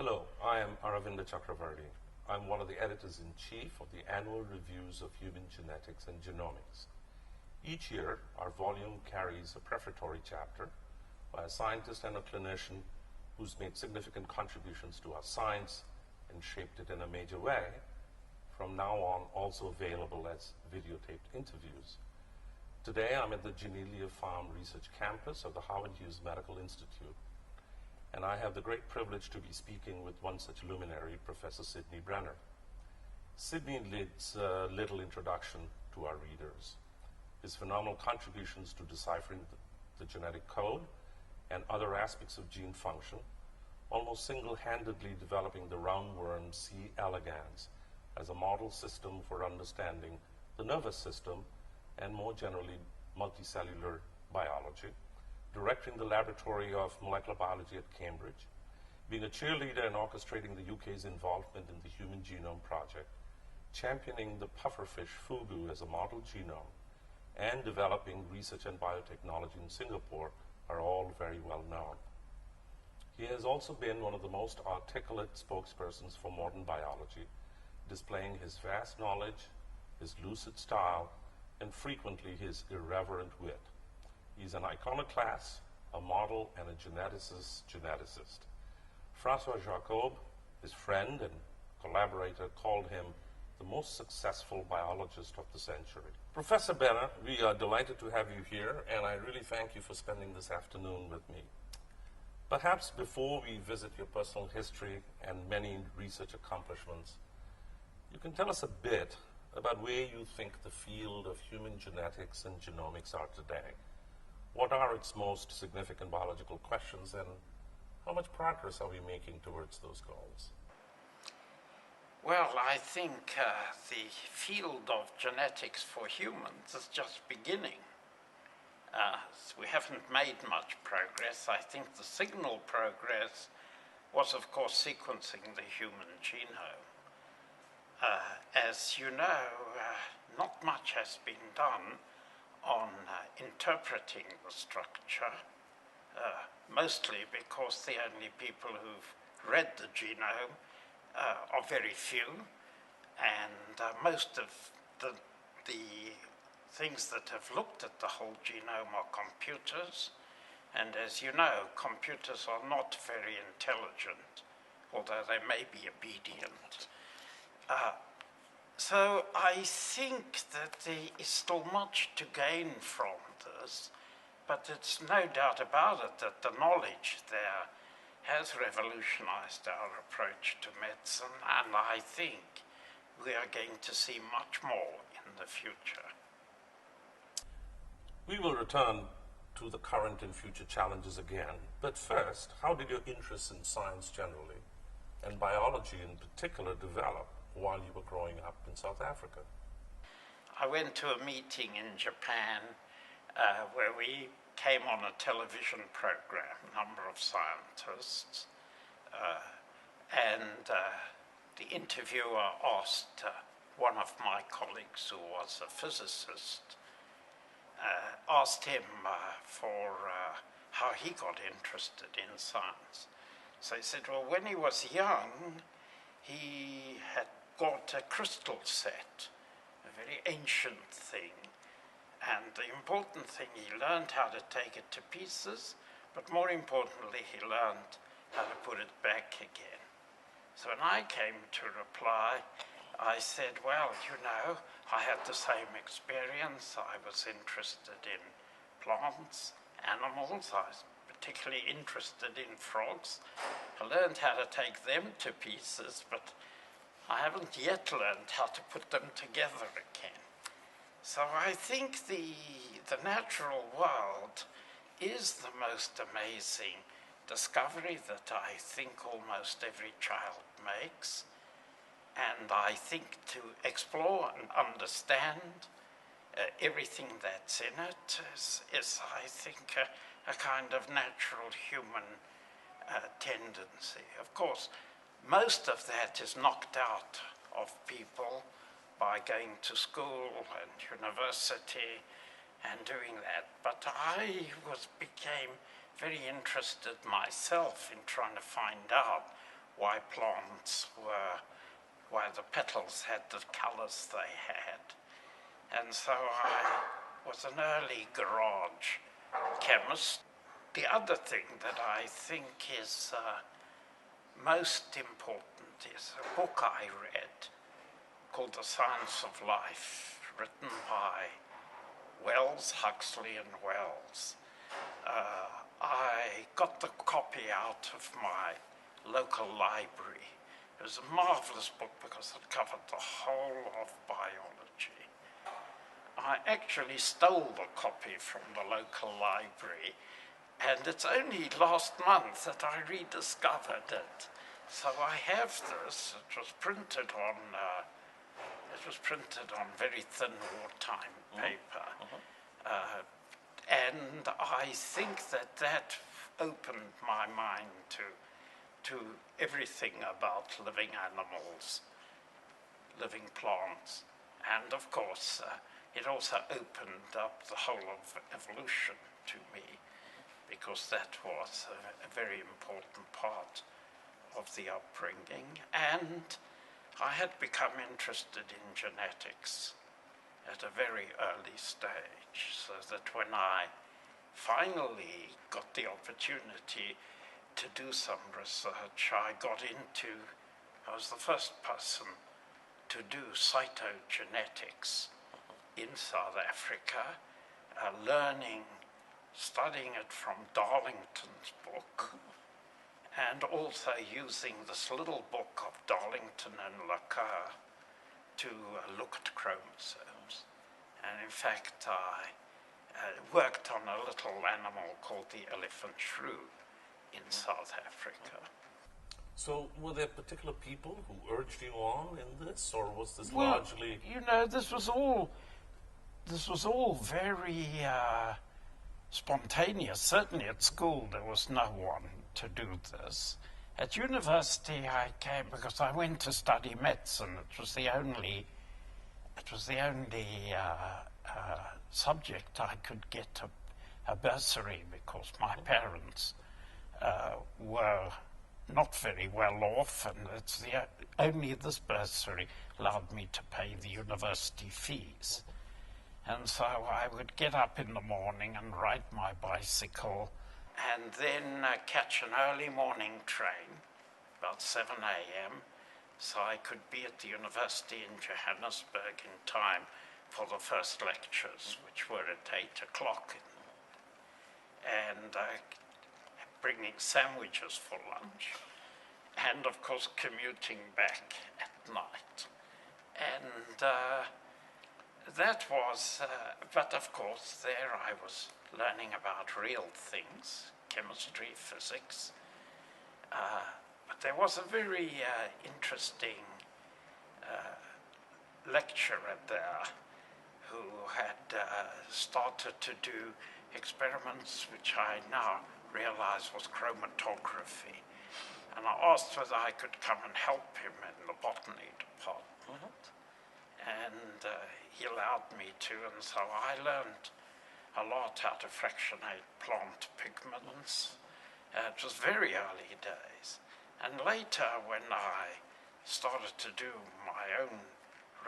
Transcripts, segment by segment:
Hello, I am Aravinda Chakravarti. I'm one of the editors-in-chief of the annual reviews of human genetics and genomics. Each year, our volume carries a prefatory chapter by a scientist and a clinician who's made significant contributions to our science and shaped it in a major way, from now on also available as videotaped interviews. Today, I'm at the Genelia Farm Research Campus of the Howard Hughes Medical Institute, and I have the great privilege to be speaking with one such luminary, Professor Sydney Brenner. Sydney leads a little introduction to our readers. His phenomenal contributions to deciphering the genetic code and other aspects of gene function, almost single-handedly developing the roundworm C. elegans as a model system for understanding the nervous system and more generally multicellular biology, directing the Laboratory of Molecular Biology at Cambridge, being a cheerleader and orchestrating the UK's involvement in the Human Genome Project, championing the pufferfish fugu as a model genome, and developing research and biotechnology in Singapore are all very well known. He has also been one of the most articulate spokespersons for modern biology, displaying his vast knowledge, his lucid style, and frequently his irreverent wit. He's an iconoclast, a model, and a geneticist. Francois Jacob, his friend and collaborator, called him the most successful biologist of the century. Professor Brenner, we are delighted to have you here, and I really thank you for spending this afternoon with me. Perhaps before we visit your personal history and many research accomplishments, you can tell us a bit about where you think the field of human genetics and genomics are today. What are its most significant biological questions, and how much progress are we making towards those goals? Well, I think the field of genetics for humans is just beginning. We haven't made much progress. I think the signal progress was, of course, sequencing the human genome. As you know, not much has been done on interpreting the structure, mostly because the only people who've read the genome are very few, and most of the things that have looked at the whole genome are computers, and as you know, computers are not very intelligent, although they may be obedient. So I think that there is still much to gain from this, but it's no doubt about it that the knowledge there has revolutionized our approach to medicine, and I think we are going to see much more in the future. We will return to the current and future challenges again, but first, how did your interest in science generally, and biology in particular, develop while you were growing up in South Africa? I went to a meeting in Japan where we came on a television program, a number of scientists, and the interviewer asked one of my colleagues, who was a physicist, asked him for how he got interested in science. So he said, well, when he was young, he had got a crystal set, a very ancient thing, and the important thing, he learned how to take it to pieces, but more importantly, he learned how to put it back again. So when I came to reply, I said, well, you know, I had the same experience. I was interested in plants, animals. I was particularly interested in frogs. I learned how to take them to pieces, but I haven't yet learned how to put them together again. So I think the natural world is the most amazing discovery that I think almost every child makes. And I think to explore and understand everything that's in it is I think, a kind of natural human tendency. Of course, most of that is knocked out of people by going to school and university and doing that. But I became very interested myself in trying to find out why plants were, why the petals had the colors they had. And so I was an early garage chemist. The other thing that I think is most important is a book I read called The Science of Life, written by Wells, Huxley and Wells. I got the copy out of my local library. It was a marvelous book because it covered the whole of biology. I actually stole the copy from the local library, and it's only last month that I rediscovered it. So I have this. It was printed on very thin wartime paper. And I think that opened my mind to everything about living animals, living plants. And of course, it also opened up the whole of evolution to me, because that was a very important part of the upbringing. And I had become interested in genetics at a very early stage, so that when I finally got the opportunity to do some research, I was the first person to do cytogenetics in South Africa, studying it from Darlington's book, and also using this little book of Darlington and Lacour to look at chromosomes. And in fact, I worked on a little animal called the elephant shrew in South Africa. So were there particular people who urged you on in this, or was this largely... This was all very spontaneous. Certainly at school there was no one to do this. At university I came because I went to study medicine. It was the only subject I could get a bursary, because my parents were not very well off, and only this bursary allowed me to pay the university fees. And so I would get up in the morning and ride my bicycle, and then catch an early morning train, about 7 a.m., so I could be at the university in Johannesburg in time for the first lectures, which were at 8 o'clock, and bringing sandwiches for lunch, and of course commuting back at night. And that was, but of course there I was learning about real things, chemistry, physics. But there was a very interesting lecturer there who had started to do experiments which I now realize was chromatography. And I asked whether I could come and help him in the botany department. And he allowed me to, and so I learned a lot how to fractionate plant pigments. It was very early days. And later, when I started to do my own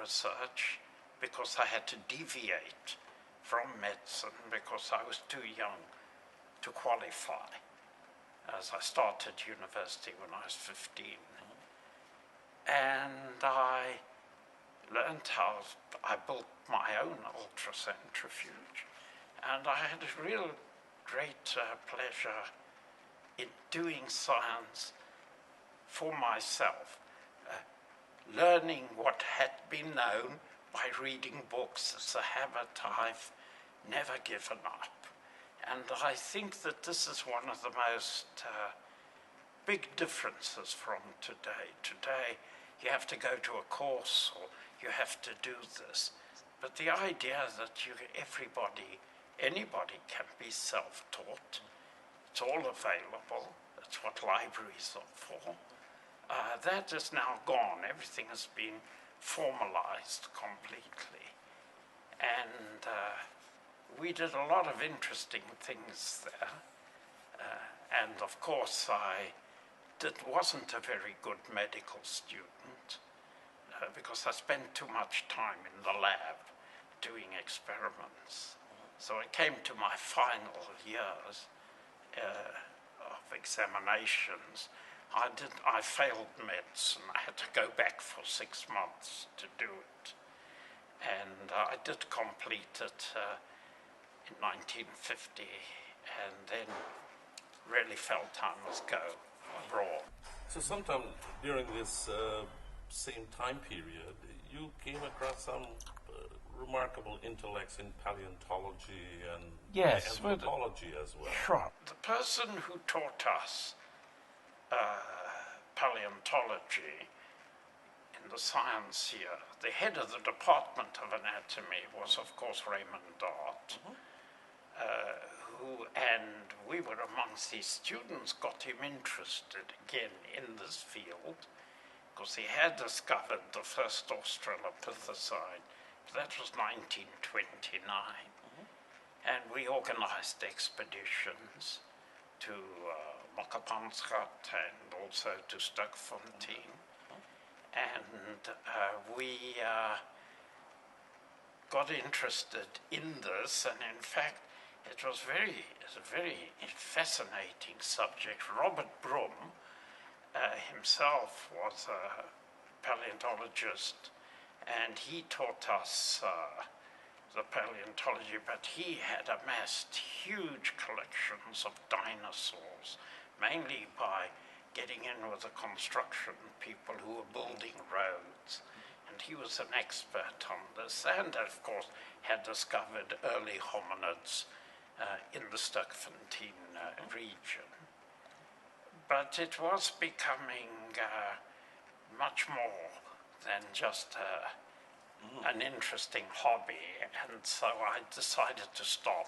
research, because I had to deviate from medicine because I was too young to qualify, as I started university when I was 15. And I learned how I built my own ultracentrifuge. And I had a real great pleasure in doing science for myself, learning what had been known by reading books. It's a habit I've never given up. And I think that this is one of the most big differences from today. Today, you have to go to a course or you have to do this. But the idea that anybody can be self-taught, it's all available, that's what libraries are for, that is now gone. Everything has been formalized completely. And we did a lot of interesting things there. And of course, I wasn't a very good medical student because I spent too much time in the lab doing experiments. So it came to my final years of examinations. I failed medicine. I had to go back for 6 months to do it. And I did complete it in 1950, and then really felt I must go abroad. So sometime during this same time period, you came across some remarkable intellects in paleontology and anthropology as well. Sure. The person who taught us paleontology in the science here, the head of the Department of Anatomy was, of course, Raymond Dart, and we were amongst his students, got him interested again in this field, because he had discovered the first Australopithecine. That was 1929. And we organized expeditions to Makapansgat and also to Stukfontein. And we got interested in this, and in fact, it's a very fascinating subject. Robert Broom himself was a paleontologist, and he taught us the paleontology, but he had amassed huge collections of dinosaurs, mainly by getting in with the construction people who were building roads. And he was an expert on this, and of course had discovered early hominids in the Stukfontein region. But it was becoming much more than just an interesting hobby, and so I decided to stop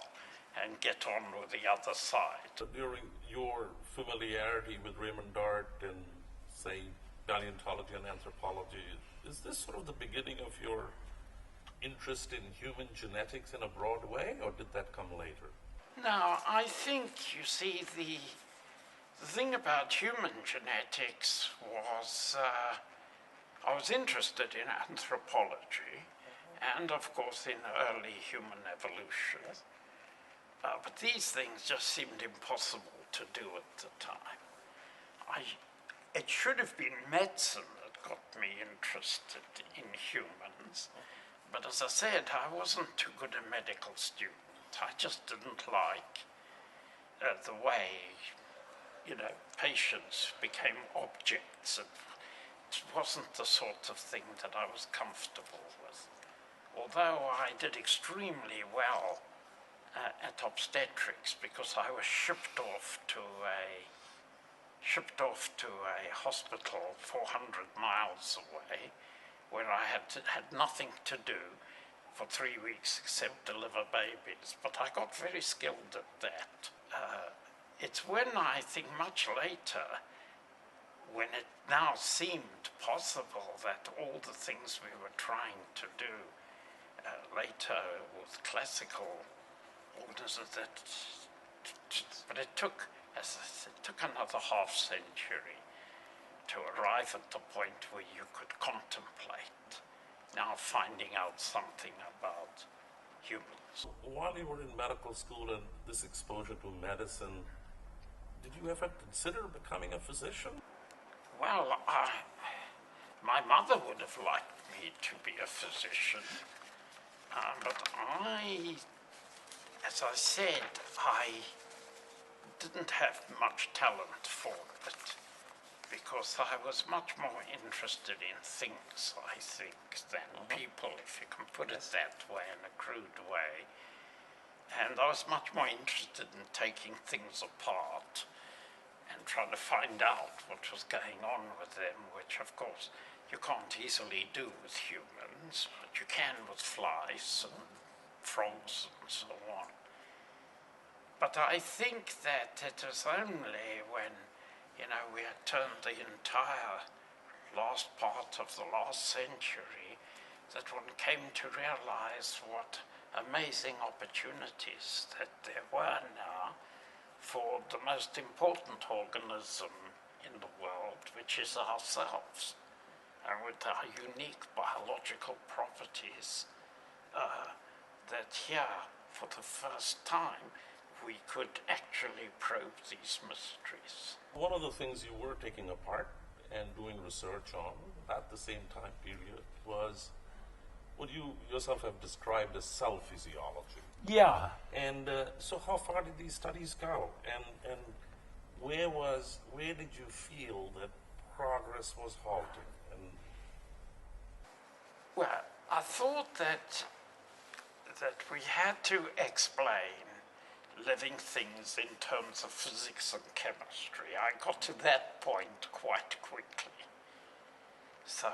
and get on with the other side. During your familiarity with Raymond Dart and, say, paleontology and anthropology, is this sort of the beginning of your interest in human genetics in a broad way, or did that come later? Now, I think, you see, the thing about human genetics was I was interested in anthropology and, of course, in early human evolution. But these things just seemed impossible to do at the time. It should have been medicine that got me interested in humans. But as I said, I wasn't too good a medical student. I just didn't like the way, patients became objects. It wasn't the sort of thing that I was comfortable with. Although I did extremely well at obstetrics, because I was shipped off to a hospital 400 miles away, where I had nothing to do for 3 weeks except deliver babies. But I got very skilled at that. It's when I think much later, when it now seemed possible that all the things we were trying to do later with classical organisms, but it took, as I said, it took another half century to arrive at the point where you could contemplate now finding out something about humans. While you were in medical school and this exposure to medicine, did you ever consider becoming a physician? Well, my mother would have liked me to be a physician, but as I said, I didn't have much talent for it, because I was much more interested in things, I think, than people, if you can put it that way, in a crude way. And I was much more interested in taking things apart and trying to find out what was going on with them, which, of course, you can't easily do with humans, but you can with flies and frogs and so on. But I think that it was only when, we had turned the entire last part of the last century that one came to realize what amazing opportunities that there were now for the most important organism in the world, which is ourselves, and with our unique biological properties, that here, for the first time, we could actually probe these mysteries. One of the things you were taking apart and doing research on at the same time period was what you yourself have described as cell physiology. Yeah. And so how far did these studies go? And where did you feel that progress was halting? And well, I thought that we had to explain living things in terms of physics and chemistry. I got to that point quite quickly. So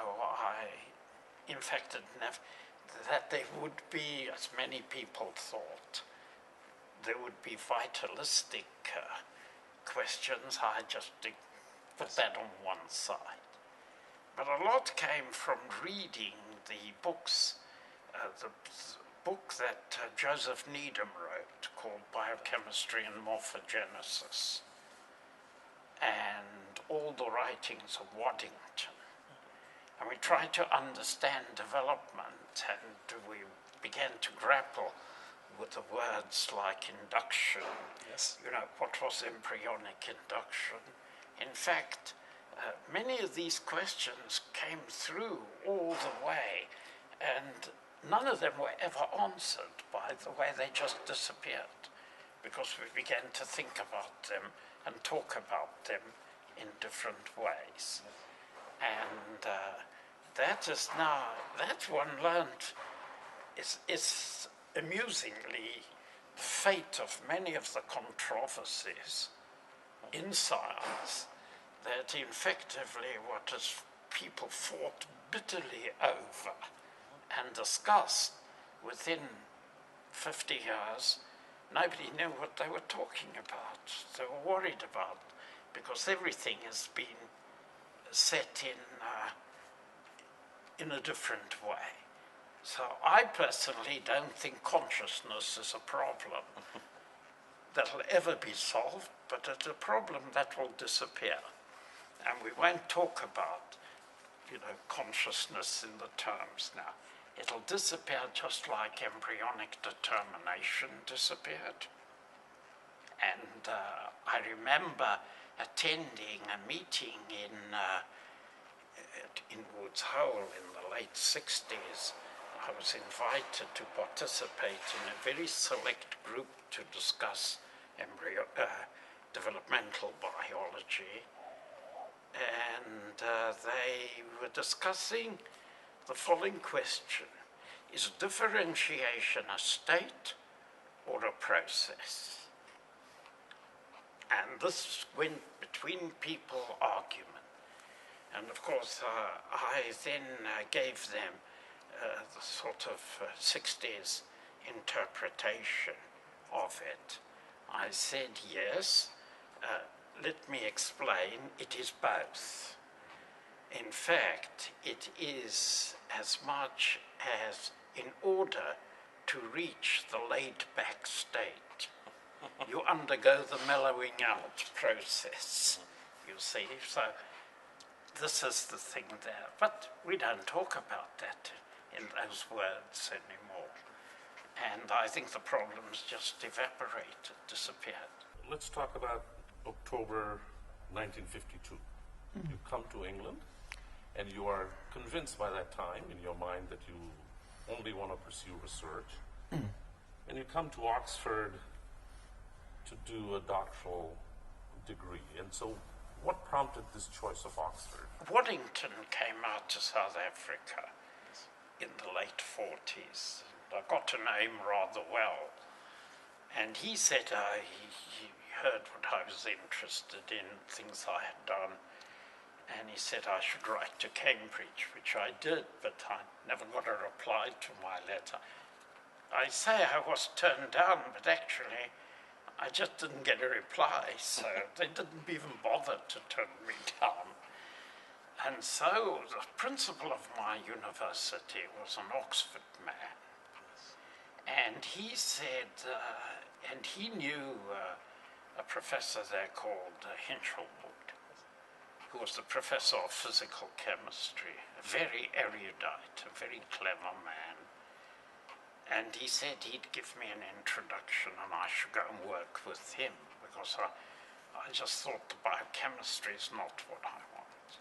in fact, that there would be, as many people thought, there would be vitalistic questions. I just put that on one side. But a lot came from reading the books, the book that Joseph Needham wrote called Biochemistry and Morphogenesis, and all the writings of Waddington. And we tried to understand development, and we began to grapple with the words like induction. Yes. You know, what was embryonic induction? In fact, many of these questions came through all the way, and none of them were ever answered. By the way, they just disappeared because we began to think about them and talk about them in different ways. And that one learned is amusingly the fate of many of the controversies in science, that effectively what is people fought bitterly over and discussed within 50 years, nobody knew what they were talking about. They were worried about, because everything has been set in a different way. So I personally don't think consciousness is a problem that'll ever be solved, but it's a problem that will disappear. And we won't talk about, consciousness in the terms now. It'll disappear just like embryonic determination disappeared. And I remember attending a meeting in Woods Hole in the late 60s. I was invited to participate in a very select group to discuss developmental biology. And they were discussing the following question: is differentiation a state or a process? And this went between people argument. And of course, I then gave them the sort of 60s interpretation of it. I said, yes, let me explain, it is both. In fact, it is as much as in order to reach the laid-back state, you undergo the mellowing out process, you see. So this is the thing there. But we don't talk about that in those words anymore. And I think the problem's just evaporated, disappeared. let's talk about October 1952. You come to England, and you are convinced by that time in your mind that you only want to pursue research. And you come to Oxford to do a doctoral degree. And so what prompted this choice of Oxford? Waddington came out to South Africa in the late 40s. I got to know him rather well. And he said he heard what I was interested in, things I had done. And he said I should write to Cambridge, which I did, but I never got a reply to my letter. I say I was turned down, but actually I just didn't get a reply, so they didn't even bother to turn me down. And so the principal of my university was an Oxford man. And he said, and he knew a professor there called Hinchelwood. who was the professor of physical chemistry, a very erudite, a very clever man. And he said he'd give me an introduction and I should go and work with him, because I just thought the biochemistry is not what I want.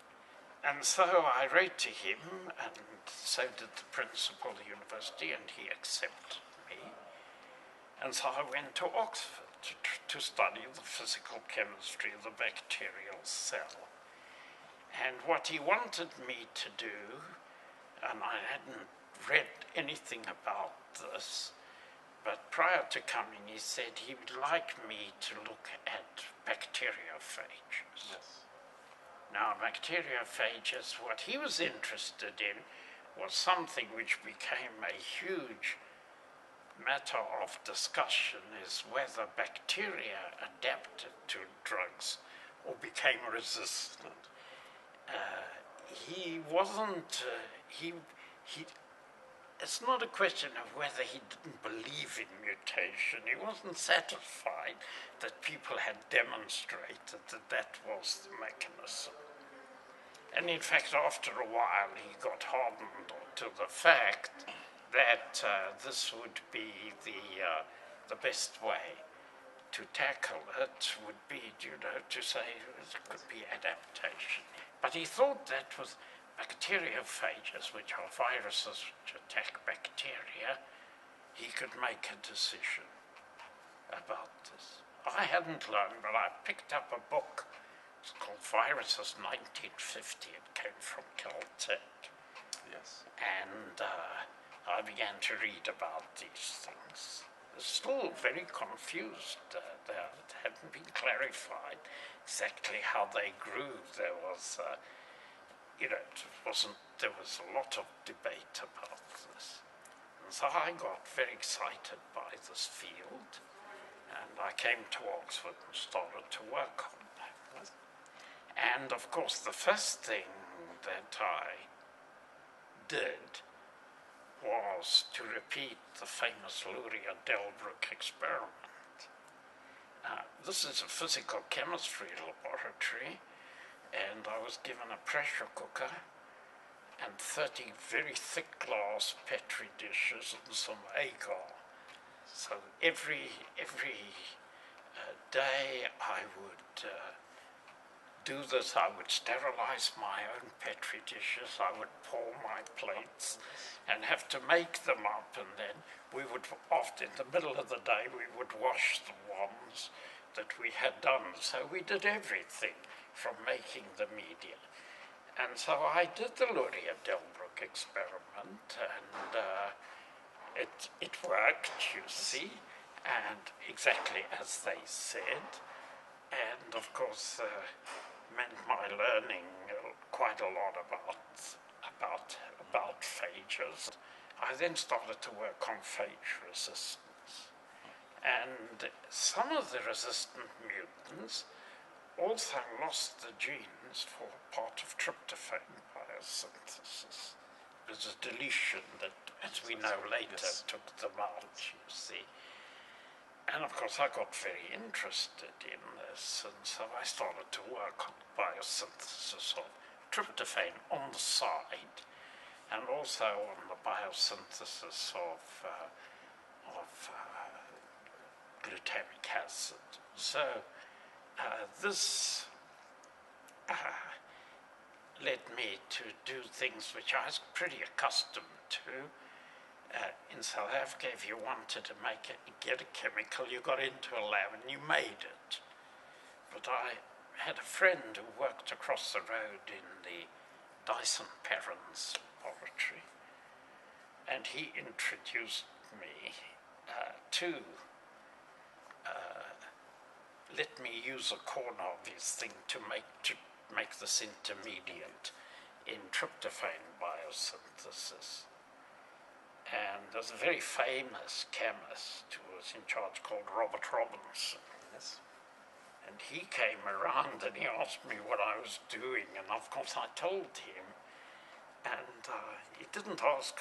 And so I wrote to him, and so did the principal of the university, and he accepted me. And so I went to Oxford to study the physical chemistry of the bacterial cell. And what he wanted me to do, and I hadn't read anything about this, but prior to coming he said he would like me to look at bacteriophages. Yes. Now, bacteriophages, what he was interested in was something which became a huge matter of discussion, is whether bacteria adapted to drugs or became resistant. He wasn't, it's not a question of whether he didn't believe in mutation. He wasn't satisfied that people had demonstrated that that was the mechanism. And in fact, after a while, he got hardened to the fact that this would be the best way to tackle it, would be, to say it could be adaptation. But he thought that with bacteriophages, which are viruses which attack bacteria, he could make a decision about this. I hadn't learned, but I picked up a book. It's called Viruses 1950. It came from Caltech. Yes. And I began to read about these things. They're still very confused. It hadn't been clarified exactly how they grew. There was, there was a lot of debate about this. And so I got very excited by this field, and I came to Oxford and started to work on that. And of course, the first thing that I did was to repeat the famous Luria-Delbruck experiment. This is a physical chemistry laboratory, and I was given a pressure cooker and 30 very thick glass Petri dishes and some agar. So every day I would do this. I would sterilize my own Petri dishes, I would pour my plates and have to make them up, and then we would, often in the middle of the day, we would wash the ones that we had done. So we did everything from making the media. And so I did the Luria-Delbruck experiment, and it worked, you see, and exactly as they said. And of course, meant my learning quite a lot about phages. I then started to work on phage resistance. And some of the resistant mutants also lost the genes for part of tryptophan biosynthesis. There's a deletion that, as we know later, took them out, you see. And of course I got very interested in this, and so I started to work on the biosynthesis of tryptophan on the side, and also on the biosynthesis of glutamic acid. So this led me to do things which I was pretty accustomed to. In South Africa, if you wanted to get a chemical, you got into a lab and you made it. But I had a friend who worked across the road in the Dyson-Perrins laboratory, and he introduced me to let me use a corner of his thing to make this intermediate in tryptophan biosynthesis. And there's a very famous chemist who was in charge called Robert Robinson. Yes. And he came around and he asked me what I was doing, and of course I told him. And he didn't ask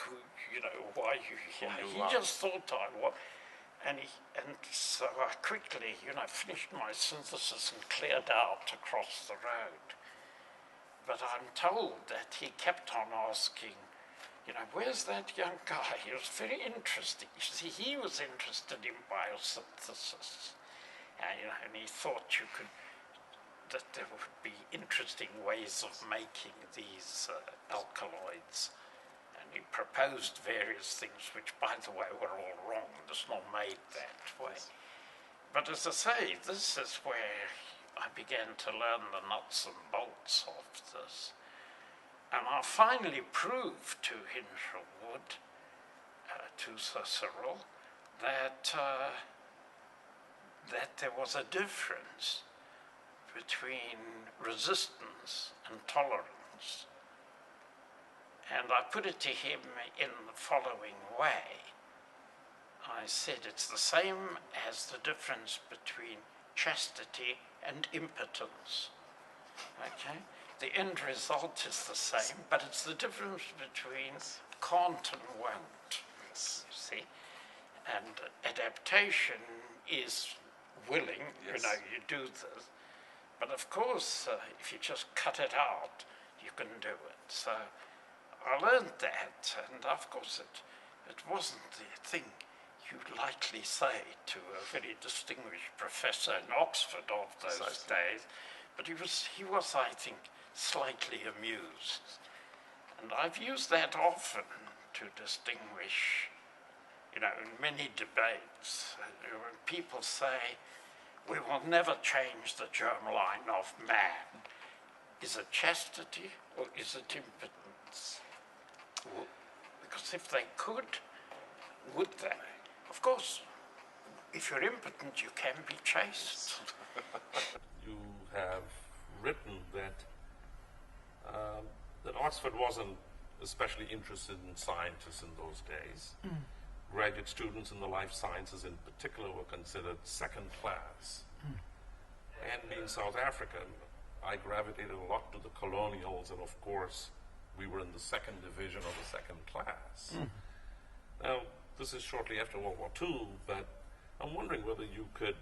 why you here. He just thought I was. And so I quickly, finished my synthesis and cleared out across the road. but I'm told that he kept on asking, you know, where's that young guy? He was very interesting. You see, he was interested in biosynthesis. And he thought that there would be interesting ways of making these alkaloids. And he proposed various things, which, by the way, were all wrong. It's not made that way. But as I say, this is where I began to learn the nuts and bolts of this. And I finally proved to Hinshelwood, to Sir Cyril, that there was a difference between resistance and tolerance. And I put it to him in the following way. I said it's the same as the difference between chastity and impotence. Okay? The end result is the same, but it's the difference between can't and won't, you see. And adaptation is willing, yes. You do this. But of course, if you just cut it out, you can do it. So I learned that, and of course it wasn't the thing you'd likely say to a very distinguished professor in Oxford of those days, but he was, I think, slightly amused. And I've used that often to distinguish, in many debates, when people say, we will never change the germline of man. Is it chastity or is it impotence? Because if they could, would they? Of course, if you're impotent, you can be chaste. You have written that Oxford wasn't especially interested in scientists in those days. Graduate students in the life sciences in particular were considered second class. And being South African, I gravitated a lot to the colonials, and of course, we were in the second division of the second class. Now, this is shortly after World War II, but I'm wondering whether you could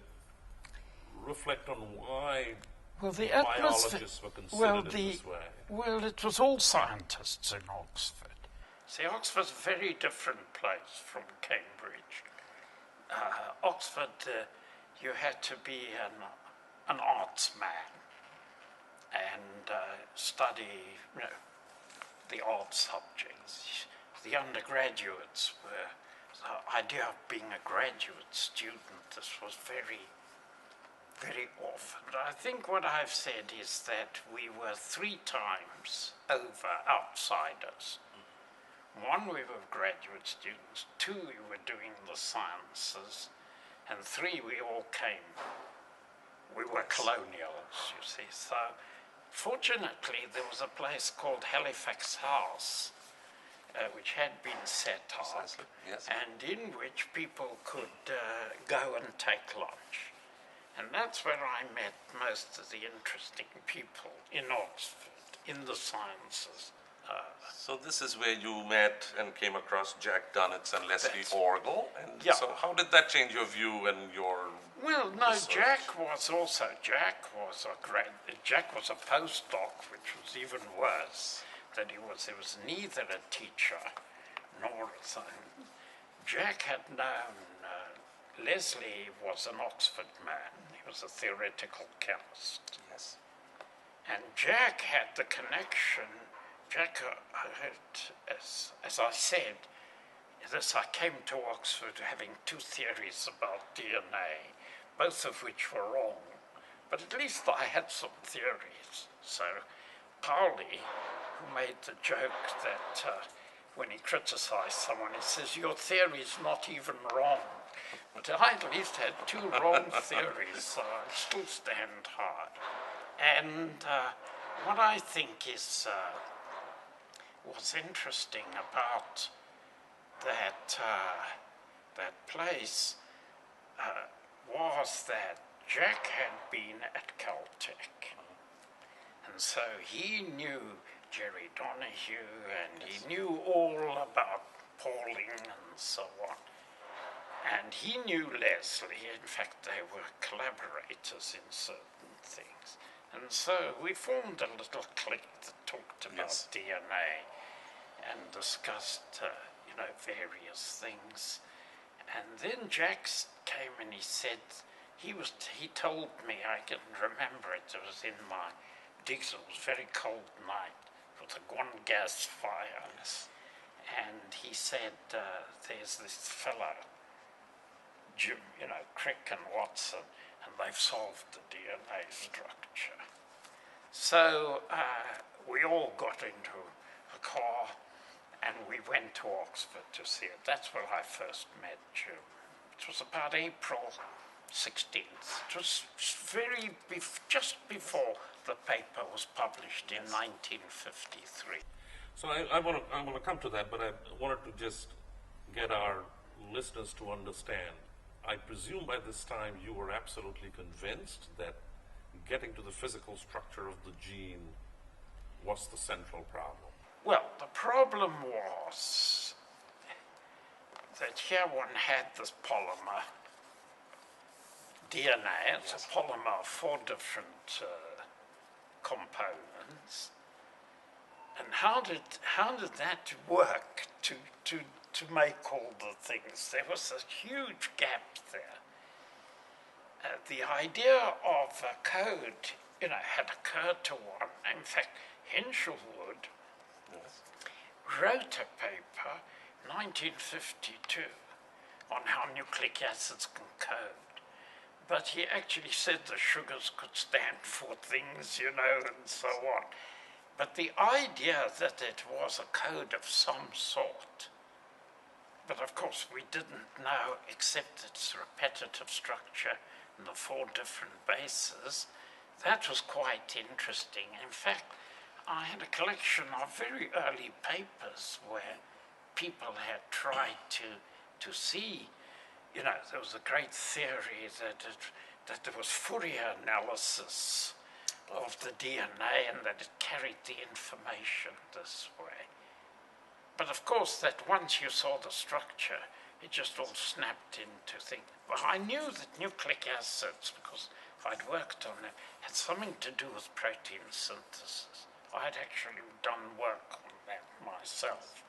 reflect on why biologists were considered in this way. Well, it was all scientists in Oxford. See, Oxford's a very different place from Cambridge. Oxford, you had to be an arts man and study, the art subjects. The undergraduates were, the idea of being a graduate student, this was very, very often. I think what I've said is that we were 3 times over outsiders. 1, we were graduate students. 2, we were doing the sciences. And 3, we all came. We were colonials, you see. So, fortunately, there was a place called Halifax House, which had been set up, yes. and in which people could go and take lunch. And that's where I met most of the interesting people in Oxford, in the sciences. So this is where you met and came across Jack Dunitz and Leslie Orgel. And yeah. So how did that change your view and your Well, no, research? Jack was a postdoc, which was even worse. That he was neither a teacher nor a scientist. Jack had known, Leslie was an Oxford man. He was a theoretical chemist. Yes. And Jack had the connection. Jack, as I said, I came to Oxford having 2 theories about DNA, both of which were wrong. But at least I had some theories. So Pauli, who made the joke that when he criticized someone, he says, your theory's not even wrong. But I at least had 2 wrong theories, so I still stand hard. And what I think is what's interesting about that place was that Jack had been at Caltech. And so he knew Jerry Donahue, and he knew all about Pauling and so on. And he knew Leslie. In fact, they were collaborators in certain things. And so we formed a little clique that talked about Yes. DNA and discussed, various things. And then Jax came and he said, he told me, I can remember it was in my digs, it was a very cold night with a one gas fire. Yes. And he said, there's this fellow, Jim, Crick and Watson, and they've solved the DNA structure. So we all got into a car and we went to Oxford to see it. That's where I first met Jim. It was about April 16th. It was just before the paper was published in 1953. So I want to come to that, but I wanted to just get our listeners to understand. I presume by this time you were absolutely convinced that getting to the physical structure of the gene was the central problem. Well, the problem was that here one had this polymer, DNA. It's a polymer of 4 different components. And how did that work to make all the things? There was a huge gap there. The idea of a code, had occurred to one. In fact, Hinshelwood wrote a paper, 1952, on how nucleic acids can code. But he actually said the sugars could stand for things, and so on. But the idea that it was a code of some sort, but of course we didn't know except its repetitive structure and the 4 different bases, that was quite interesting. In fact, I had a collection of very early papers where people had tried to see, there was a great theory that there was Fourier analysis of the DNA and that it carried the information this way. But of course, that once you saw the structure, it just all snapped into things. Well, I knew that nucleic acids, because I'd worked on it, had something to do with protein synthesis. I had actually done work on that myself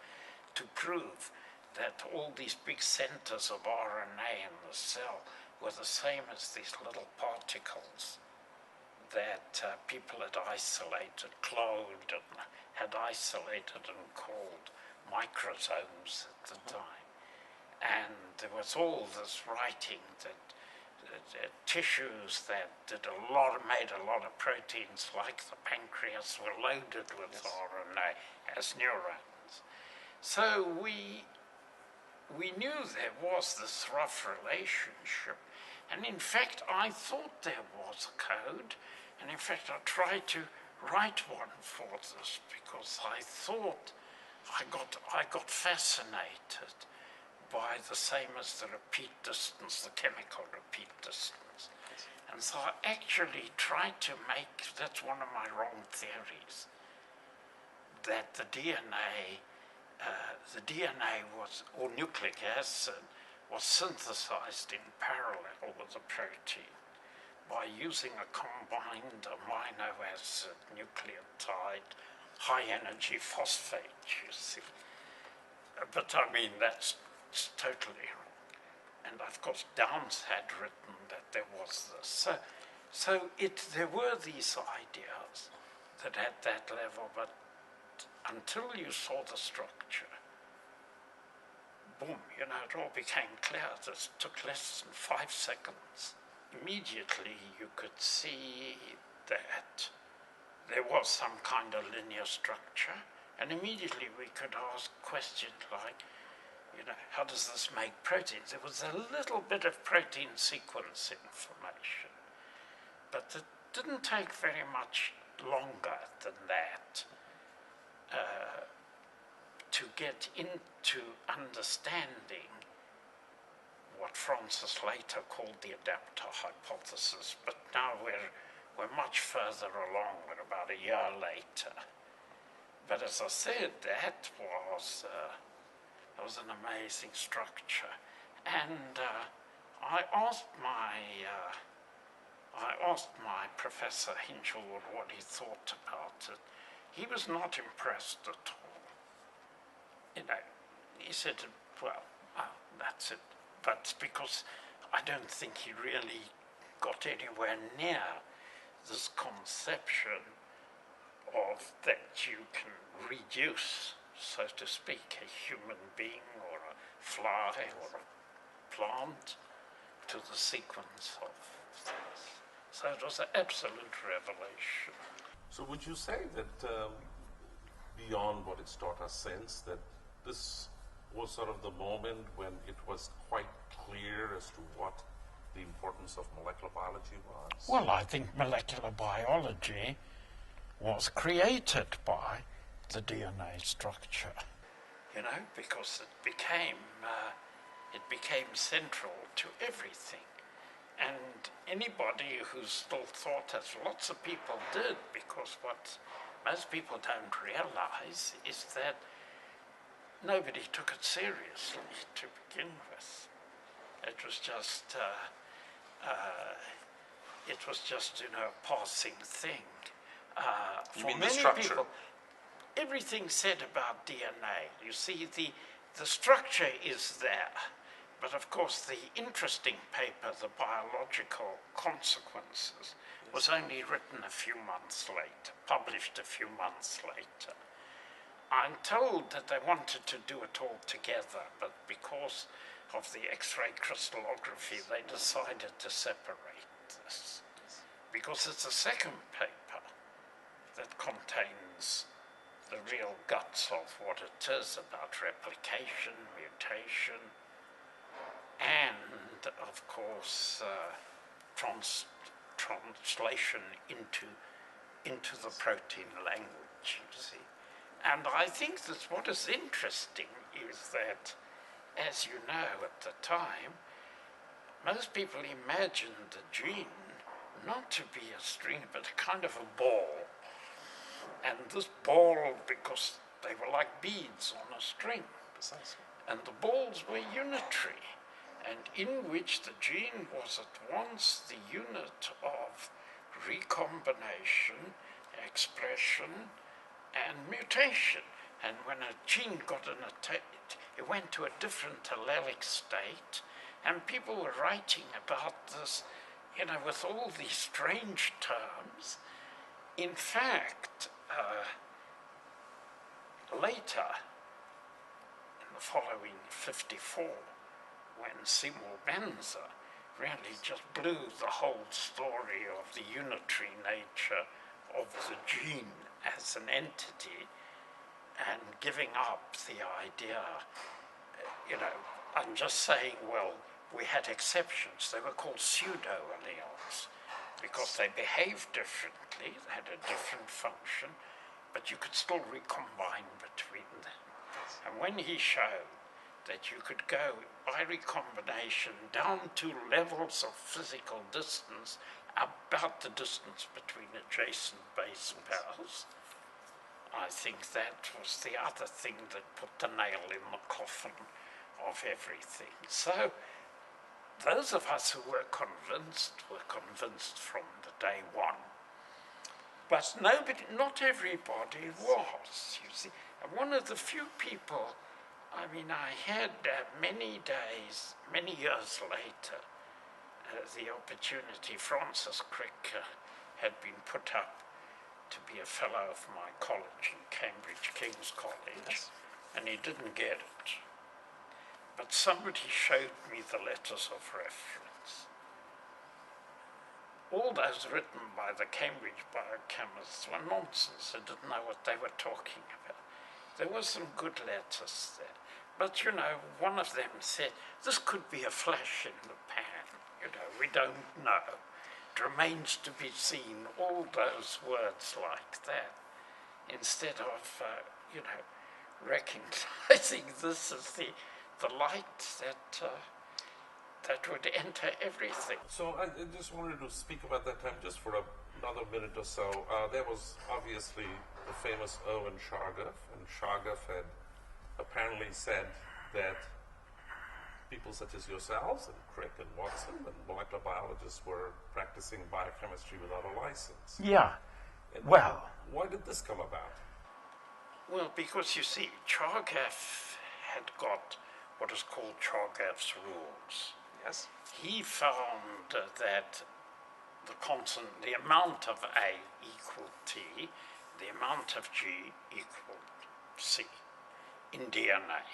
to prove that all these big centers of RNA in the cell were the same as these little particles that people had isolated, cloned, and had isolated and called microsomes at the time. And there was all this writing that tissues that made a lot of proteins, like the pancreas, were loaded with RNA as neurons. So we knew there was this rough relationship. And in fact, I thought there was a code. And in fact, I tried to write one for this because I thought I got fascinated by the same as the repeat distance, the chemical repeat distance. And so I actually tried to that's one of my wrong theories, that the DNA was, or nucleic acid, was synthesized in parallel with the protein by using a combined amino acid nucleotide high energy phosphate, you see. But I mean, that's totally wrong. And of course, Downs had written that there was this. So there were these ideas that at that level, but until you saw the structure, boom, it all became clear. This took less than 5 seconds. Immediately you could see that there was some kind of linear structure, and immediately we could ask questions like, how does this make proteins? There was a little bit of protein sequence information, but it didn't take very much longer than that to get into understanding what Francis later called the adapter hypothesis, but now we're much further along. We're about a year later. But as I said, that was an amazing structure. And I I asked my Professor Hinchelwood what he thought about it. He was not impressed at all. You know, he said, well, that's it. But because I don't think he really got anywhere near this conception of that you can reduce, so to speak, a human being or a fly or a plant to the sequence of things. So it was an absolute revelation. So would you say that beyond what it's taught us since, that this was sort of the moment when it was quite clear as to what the importance of molecular biology was? Well, I think molecular biology was created by the DNA structure, you know, because it became central to everything. And anybody who still thought, as lots of people did, because what most people don't realize is that nobody took it seriously to begin with. It was just, you know, a passing thing. You For mean the many structure? people, everything said about DNA, you see, the structure is there. But of course, the interesting paper, The Biological Consequences, was only written a few months later, published a few months later. I'm told that they wanted to do it all together, but because of the X-ray crystallography, they decided to separate this. Because it's the second paper that contains the real guts of what it is about replication, mutation, and, of course, translation into the protein language, you see. And I think that what is interesting is that, as you know, at the time, most people imagined the gene not to be a string, but a kind of a ball. And this ball, because they were like beads on a string. Precisely. And the balls were unitary, and in which the gene was at once the unit of recombination, expression, and mutation. And when a gene got it went to a different allelic state, and people were writing about this, you know, with all these strange terms. In fact, later, in the following 54, when Seymour Benzer really just blew the whole story of the unitary nature of the gene as an entity and giving up the idea, you know, I'm just saying, well, we had exceptions. They were called pseudo-alleles because they behaved differently, they had a different function, but you could still recombine between them. And when he showed that you could go by recombination down to levels of physical distance, about the distance between adjacent base pairs, I think that was the other thing that put the nail in the coffin of everything. So those of us who were convinced from the day one. But not everybody was, you see. And one of the few people, I mean, I had many days, many years later, the opportunity, Francis Crick had been put up to be a fellow of my college in Cambridge, King's College, yes. And he didn't get it. But somebody showed me the letters of reference. All those written by the Cambridge biochemists were nonsense. They didn't know what they were talking about. There were some good letters there. But, you know, one of them said, this could be a flash in the pan. You know, we don't know. It remains to be seen, all those words like that, instead of, you know, recognizing this as the light that would enter everything. So I just wanted to speak about that time just for another minute or so. There was obviously the famous Erwin Chargaff, and Chargaff had apparently said that people such as yourselves and Crick and Watson and molecular biologists were practicing biochemistry without a license. Yeah. And Well, why did this come about? well, because you see, Chargaff had got what is called Chargaff's rules. Yes. He found that the amount of A equaled T, the amount of G equaled C in DNA,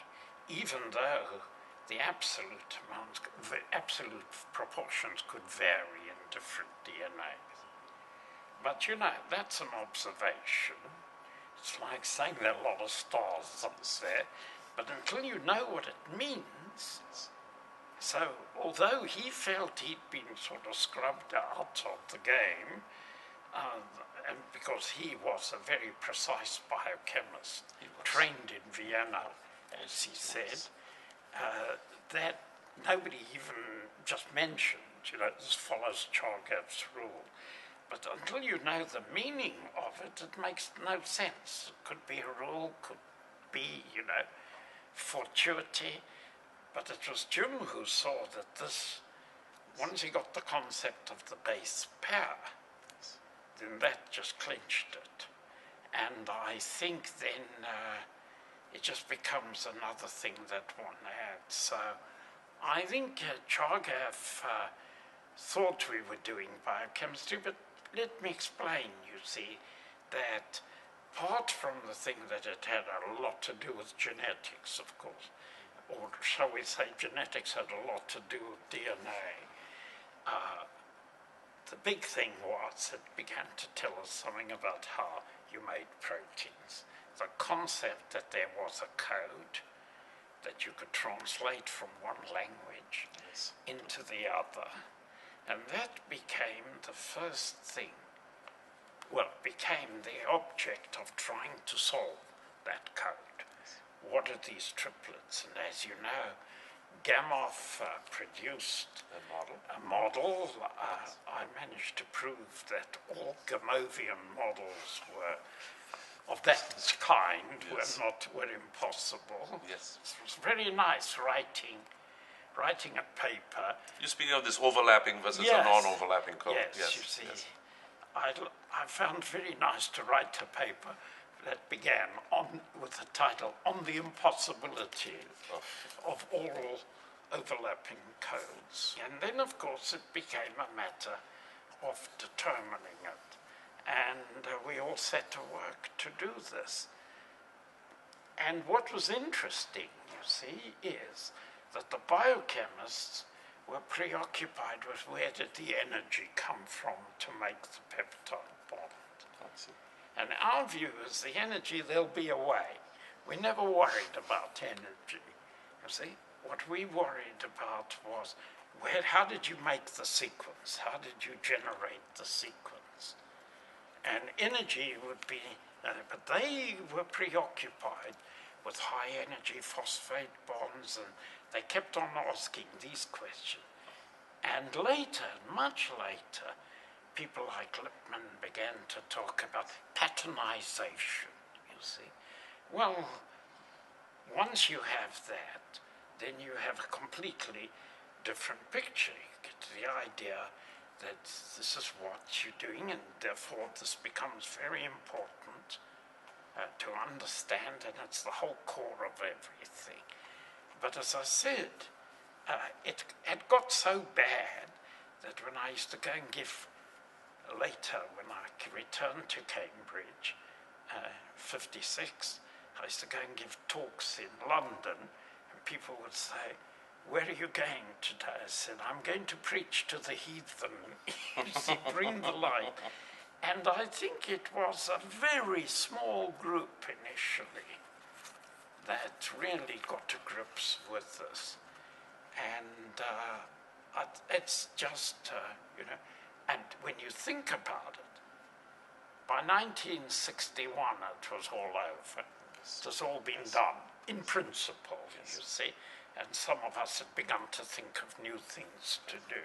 even though the absolute amounts, the absolute proportions could vary in different DNAs. But you know, that's an observation. It's like saying there are a lot of stars up there, but until you know what it means. So, although he felt he'd been sort of scrubbed out of the game, and because he was a very precise biochemist, trained in Vienna, as he said, that nobody even just mentioned, you know, this follows Chargaff's rule. But until you know the meaning of it, it makes no sense. It could be a rule, could be, you know, fortuity. But it was Jim who saw that this, once he got the concept of the base pair, then that just clinched it. And I think then it just becomes another thing that one adds. So I think Chargaff thought we were doing biochemistry, but let me explain, you see, that apart from the thing that it had a lot to do with genetics, of course, or shall we say genetics had a lot to do with DNA, the big thing was it began to tell us something about how you made proteins. The concept that there was a code that you could translate from one language into the other. And that became the first thing, well, became the object of trying to solve that code. What are these triplets? And as you know, Gamow produced a model. I managed to prove that all Gamovian models were of that kind, were impossible. Yes. It was very nice writing a paper. You're speaking of this overlapping versus a non-overlapping code. Yes, you see. I found very nice to write a paper that began with the title, On the Impossibility of All Overlapping Codes. And then, of course, it became a matter of determining it. And we all set to work to do this. And what was interesting, you see, is that the biochemists were preoccupied with where did the energy come from to make the peptide bond. And our view is the energy, there'll be a way. We never worried about energy. You see, what we worried about was how did you make the sequence? How did you generate the sequence? And energy would be, but they were preoccupied with high energy phosphate bonds, and they kept on asking these questions. And later, much later, people like Lippmann began to talk about patternization, you see. Well, once you have that, then you have a completely different picture. You get the idea that this is what you're doing, and therefore this becomes very important to understand, and it's the whole core of everything. But as I said, it had got so bad that when I used to go and give, later when I returned to Cambridge, 56, I used to go and give talks in London, and people would say, "Where are you going today?" I said, "I'm going to preach to the heathen." You see, bring the light. And I think it was a very small group initially that really got to grips with this. And it's just, you know, and when you think about it, by 1961 it was all over. It has all been done, in principle, you see. And some of us had begun to think of new things to do.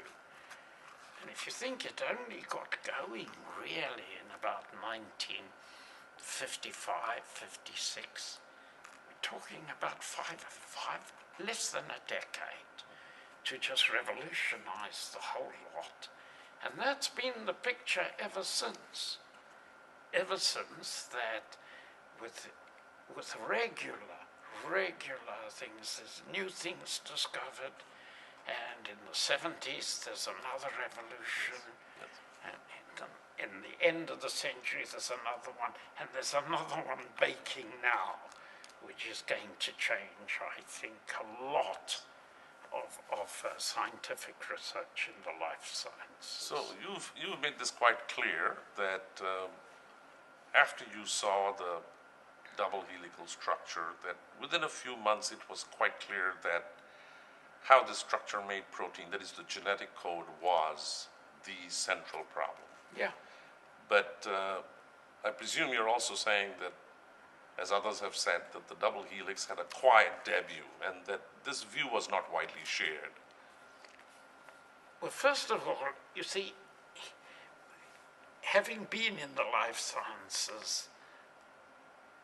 And if you think it only got going really in about 1955, 56, talking about less than a decade to just revolutionize the whole lot. And that's been the picture ever since. Ever since that, with regular things, there's new things discovered, and in the 70s there's another revolution, and in the end of the century there's another one, and there's another one baking now, which is going to change, I think, a lot of scientific research in the life sciences. So you've made this quite clear that after you saw the double helical structure, that within a few months it was quite clear that how the structure made protein, that is the genetic code, was the central problem. Yeah. But I presume you're also saying that, as others have said, that the double helix had a quiet debut and that this view was not widely shared. Well, first of all, you see, having been in the life sciences,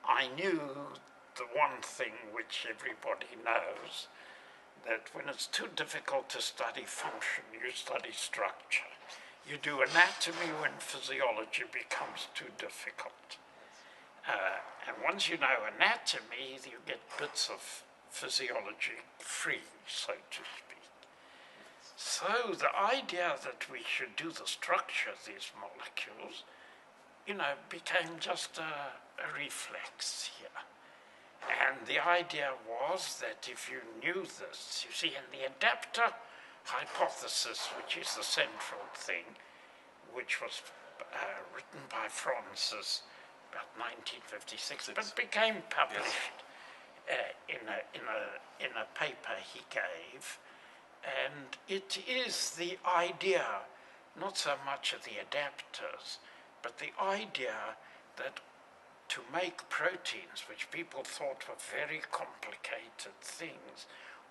I knew the one thing which everybody knows, that when it's too difficult to study function, you study structure. You do anatomy when physiology becomes too difficult. And once you know anatomy, you get bits of physiology free, so to speak. So the idea that we should do the structure of these molecules, became just a reflex here. And the idea was that if you knew this, you see, in the adapter hypothesis, which is the central thing, which was written by Francis about 1956, but became published in a paper he gave. And it is the idea, not so much of the adapters, but the idea that to make proteins, which people thought were very complicated things,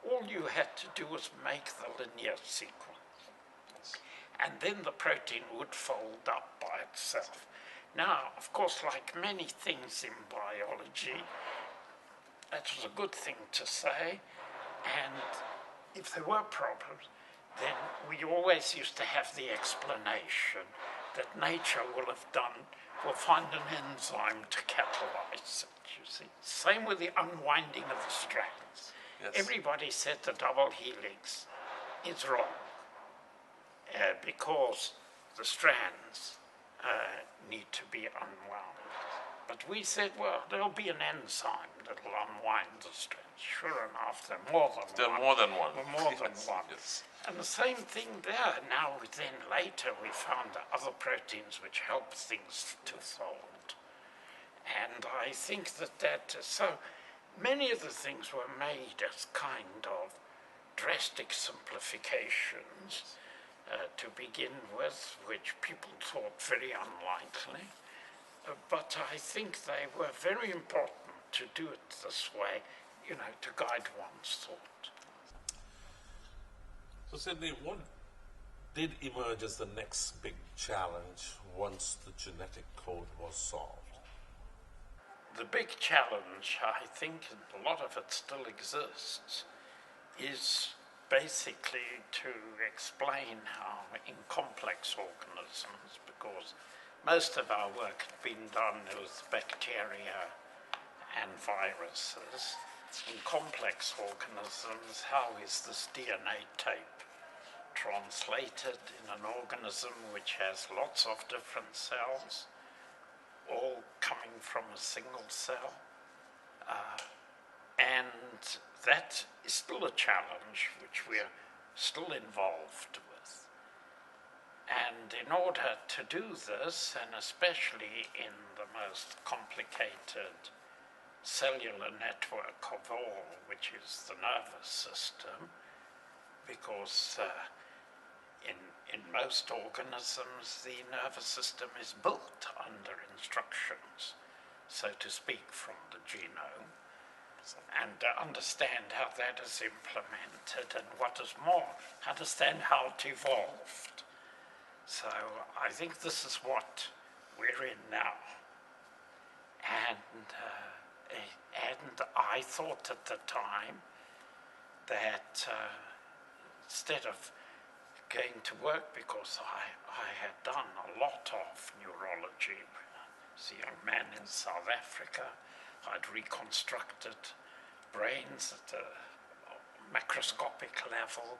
all you had to do was make the linear sequence. And then the protein would fold up by itself. Now, of course, like many things in biology, that was a good thing to say, and if there were problems, then we always used to have the explanation that nature will find an enzyme to catalyze it, you see. Same with the unwinding of the strands. Yes. Everybody said the double helix is wrong because the strands need to be unwound. But we said, well, there'll be an enzyme that'll unwind the strands. Sure enough, there are more than one. There are more than one. More than Yes, one. yes. And the same thing there. Now, then later, we found other proteins which help things to fold. And I think that so many of the things were made as kind of drastic simplifications to begin with, which people thought very unlikely. But I think they were very important to do it this way, to guide one's thought. So Sydney, what did emerge as the next big challenge once the genetic code was solved? The big challenge, I think, and a lot of it still exists, is basically to explain how in complex organisms, because most of our work had been done with bacteria and viruses. In complex organisms, how is this DNA tape translated in an organism which has lots of different cells, all coming from a single cell? And that is still a challenge which we're still involved with. And in order to do this, and especially in the most complicated cellular network of all, which is the nervous system, because in most organisms the nervous system is built under instructions, so to speak, from the genome, and understand how that is implemented, and what is more, understand how it evolved. So I think this is what we're in now. And And I thought at the time that instead of going to work, because I had done a lot of neurology as a young man in South Africa, I'd reconstructed brains at a macroscopic level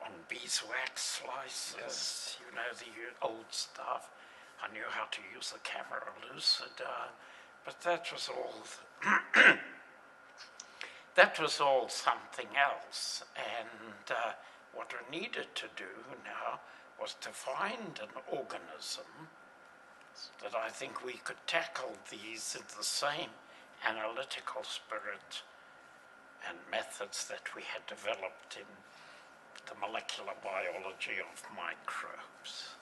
on beeswax slices, you know, the old stuff. I knew how to use the camera lucida, but that was all that was all something else. And what we needed to do now was to find an organism that I think we could tackle these in the same analytical spirit and methods that we had developed in the molecular biology of microbes.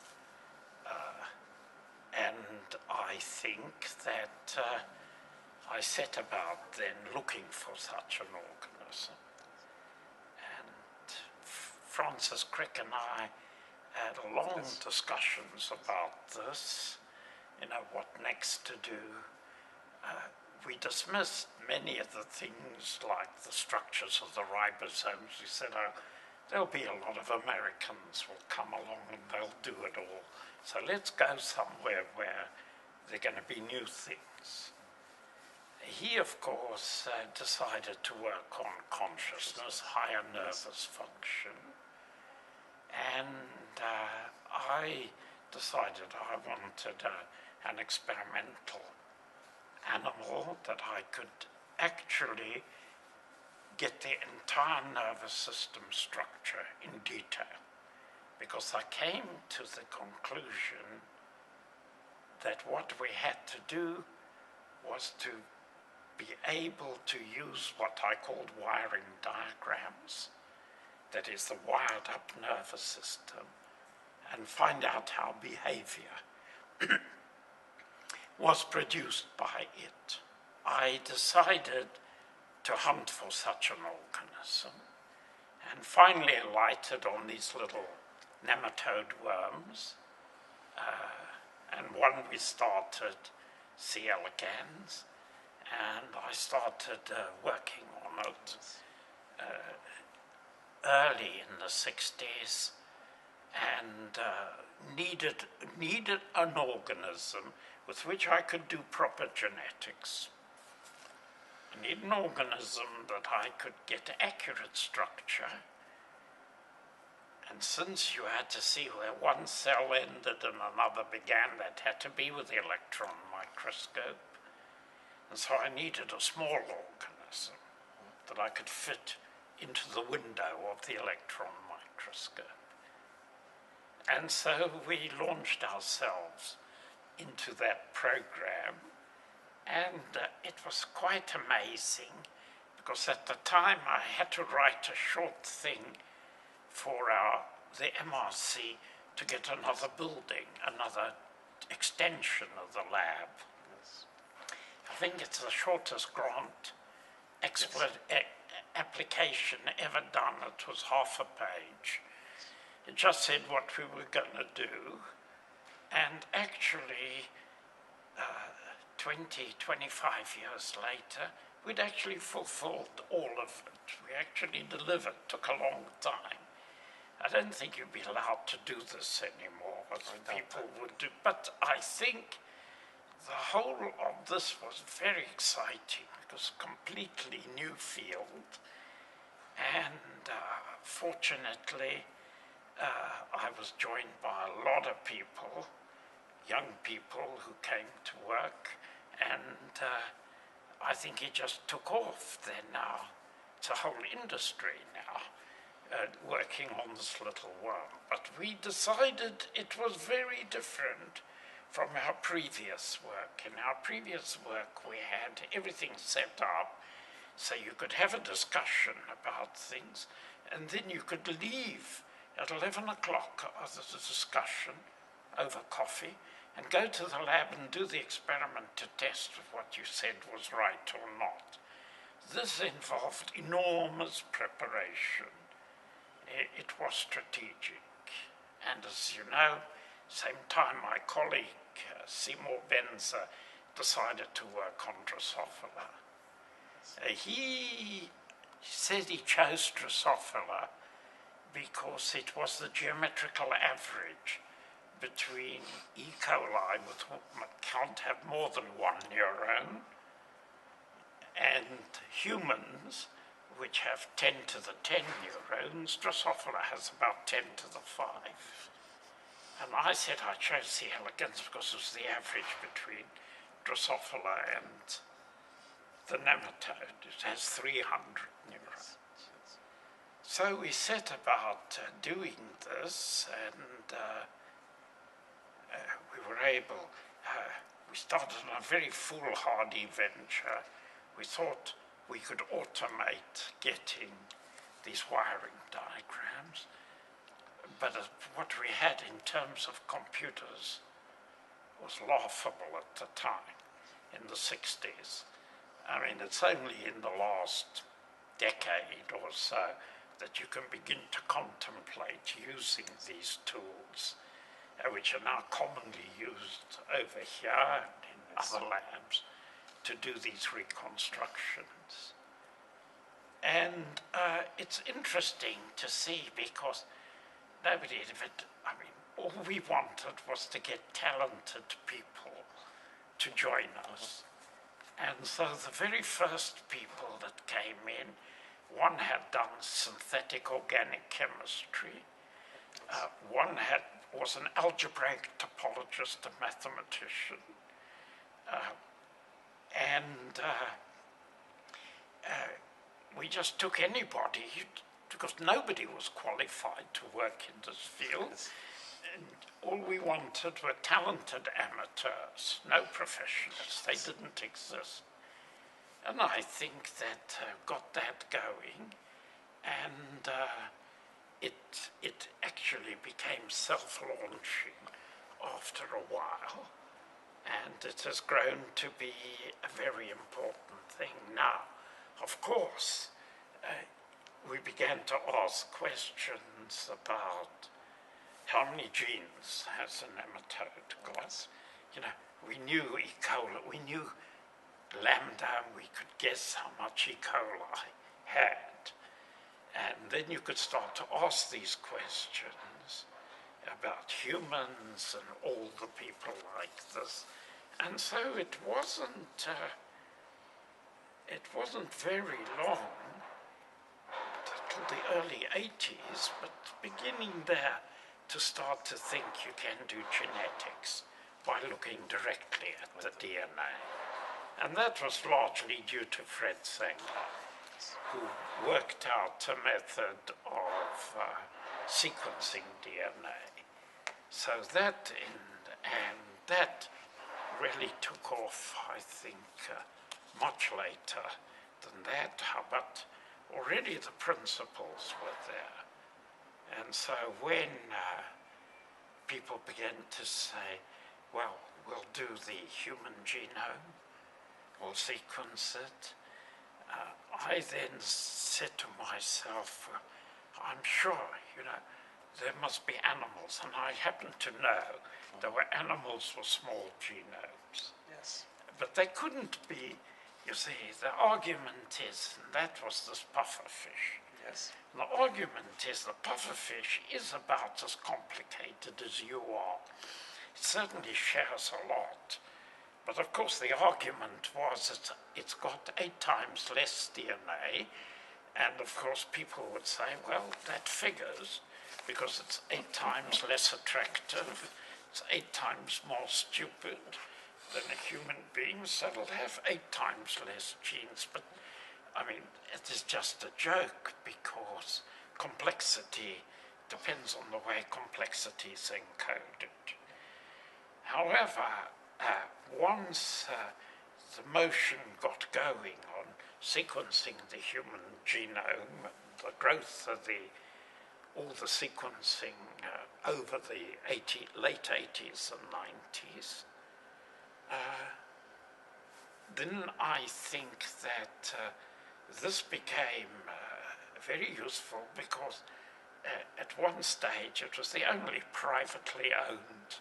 And I think that I set about then looking for such an organism. And Francis Crick and I had long discussions about this, you know, what next to do. We dismissed many of the things like the structures of the ribosomes. We said, oh, there'll be a lot of Americans will come along and they'll do it all. So let's go somewhere where there are going to be new things. He, of course, decided to work on consciousness, higher nervous function. And I decided I wanted an experimental animal that I could actually get the entire nervous system structure in detail, because I came to the conclusion that what we had to do was to be able to use what I called wiring diagrams, that is the wired up nervous system, and find out how behavior was produced by it. I decided to hunt for such an organism, and finally alighted on these little nematode worms, and one we started, C. elegans, and I started working on it early in the 60s, and needed an organism with which I could do proper genetics. I need an organism that I could get accurate structure, and since you had to see where one cell ended and another began, that had to be with the electron microscope. And so I needed a small organism that I could fit into the window of the electron microscope. And so we launched ourselves into that program, and it was quite amazing, because at the time I had to write a short thing for the MRC to get another building, another extension of the lab. Yes. I think it's the shortest grant application ever done. It was half a page. It just said what we were going to do, and actually 20, 25 years later, we'd actually fulfilled all of it. We actually delivered. Took a long time. I don't think you'd be allowed to do this anymore, as people would do. But I think the whole of this was very exciting. It was a completely new field. And fortunately, I was joined by a lot of people, young people who came to work, and I think it just took off then now. It's a whole industry now, working on this little worm. But we decided it was very different from our previous work. In our previous work, we had everything set up so you could have a discussion about things, and then you could leave at 11 o'clock of the discussion over coffee and go to the lab and do the experiment to test if what you said was right or not. This involved enormous preparation. It was strategic. And as you know, same time my colleague Seymour Benzer decided to work on Drosophila. He said he chose Drosophila because it was the geometrical average between E. coli, which can't have more than one neuron, and humans, which have 10 to the 10 neurons. Drosophila has about 10 to the 5. And I said I chose the elegans because it was the average between Drosophila and the nematode. It has 300 neurons. So we set about doing this, and we were able, we started on a very foolhardy venture. We thought we could automate getting these wiring diagrams, but what we had in terms of computers was laughable at the time, in the 60s. I mean, it's only in the last decade or so that you can begin to contemplate using these tools, which are now commonly used over here and in other labs, to do these reconstructions. And it's interesting to see because nobody had, I mean, all we wanted was to get talented people to join us. And so the very first people that came in, one had done synthetic organic chemistry, one was an algebraic topologist, a mathematician, and we just took anybody because nobody was qualified to work in this field. And all we wanted were talented amateurs, no professionals. They didn't exist. And I think that got that going, and it actually became self-launching after a while, and it has grown to be a very important thing now. Of course, we began to ask questions about how many genes has a nematode got. You know, we knew E. coli, we knew lambda, we could guess how much E. coli had. And then you could start to ask these questions about humans and all the people like this. And so it wasn't very long, till the early 80s, but beginning there to start to think you can do genetics by looking directly at the DNA. And that was largely due to Fred Sanger, who worked out a method of sequencing DNA. So that really took off, I think, much later than that, but already the principles were there. And so when people began to say, well, we'll do the human genome, we'll sequence it, I then said to myself, I'm sure, you know, there must be animals, and I happen to know there were animals with small genomes. Yes. But they couldn't be, you see, the argument is, and that was this pufferfish. Yes. And the argument is the pufferfish is about as complicated as you are. It certainly shares a lot. But of course the argument was that it's got 8 times less DNA, and of course people would say, well, that figures, because it's 8 times less attractive, it's 8 times more stupid than a human being, so it'll have 8 times less genes. But I mean, it is just a joke, because complexity depends on the way complexity is encoded. However, once the motion got going on sequencing the human genome, and the growth of all the sequencing over the late 80s and 90s, then I think that this became very useful, because at one stage it was the only privately owned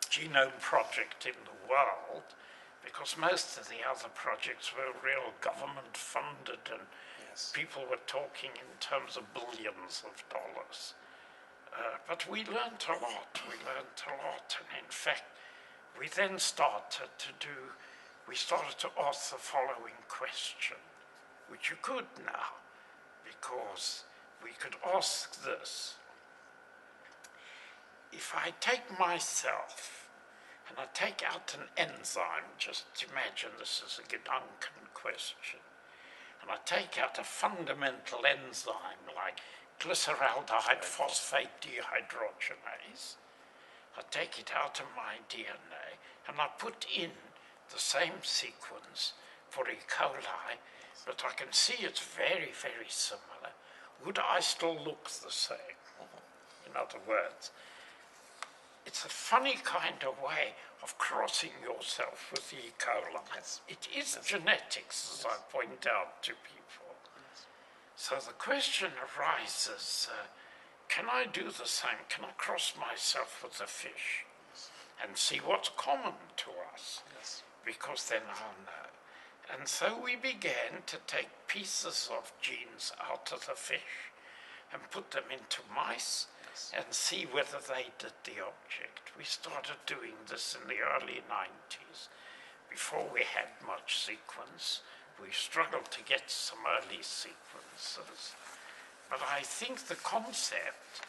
genome project in the world because most of the other projects were real government funded and people were talking in terms of billions of dollars. But we learnt a lot, and in fact, we then started to ask the following question, which you could now, because we could ask this. If I take myself and I take out an enzyme, just imagine this is a Gedanken question, and I take out a fundamental enzyme like glyceraldehyde phosphate dehydrogenase, I take it out of my DNA and I put in the same sequence for E. coli, but I can see it's very, very similar. Would I still look the same? In other words, it's a funny kind of way of crossing yourself with E. coli. It is genetics, as I point out to people. So the question arises, can I do the same? Can I cross myself with a fish and see what's common to us? Because then I'll know. And so we began to take pieces of genes out of the fish and put them into mice and see whether they did the object. We started doing this in the early 90s, before we had much sequence. We struggled to get some early sequences. But I think the concept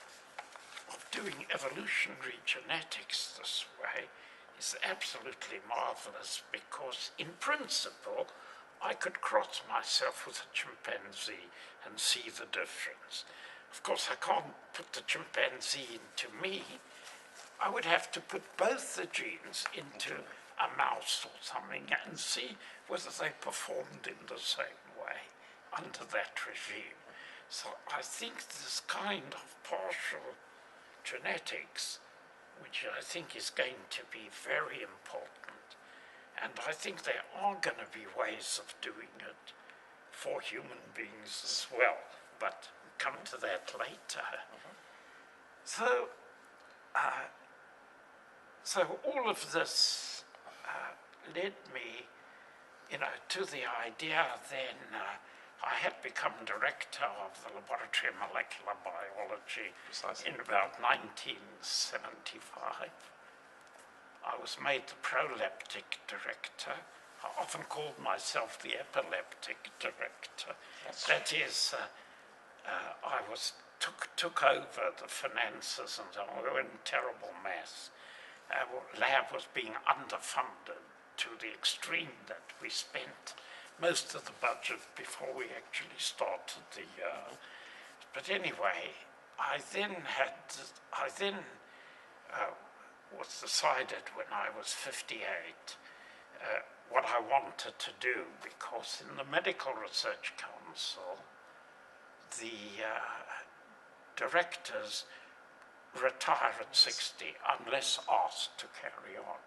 of doing evolutionary genetics this way is absolutely marvelous, because in principle I could cross myself with a chimpanzee and see the difference. Of course, I can't put the chimpanzee into me. I would have to put both the genes into a mouse or something and see whether they performed in the same way under that regime. So I think this kind of partial genetics, which I think is going to be very important, and I think there are going to be ways of doing it for human beings as well, but we'll come to that later. So all of this led me, to the idea then. I had become director of the Laboratory of Molecular Biology in about 1975. I was made the proleptic director. I often called myself the epileptic director. That is, I took over the finances and we were in a terrible mess. Our lab was being underfunded to the extreme that we spent most of the budget before we actually started the year. But anyway, I then was decided when I was 58 what I wanted to do, because in the Medical Research Council, the directors retire at 60 unless asked to carry on.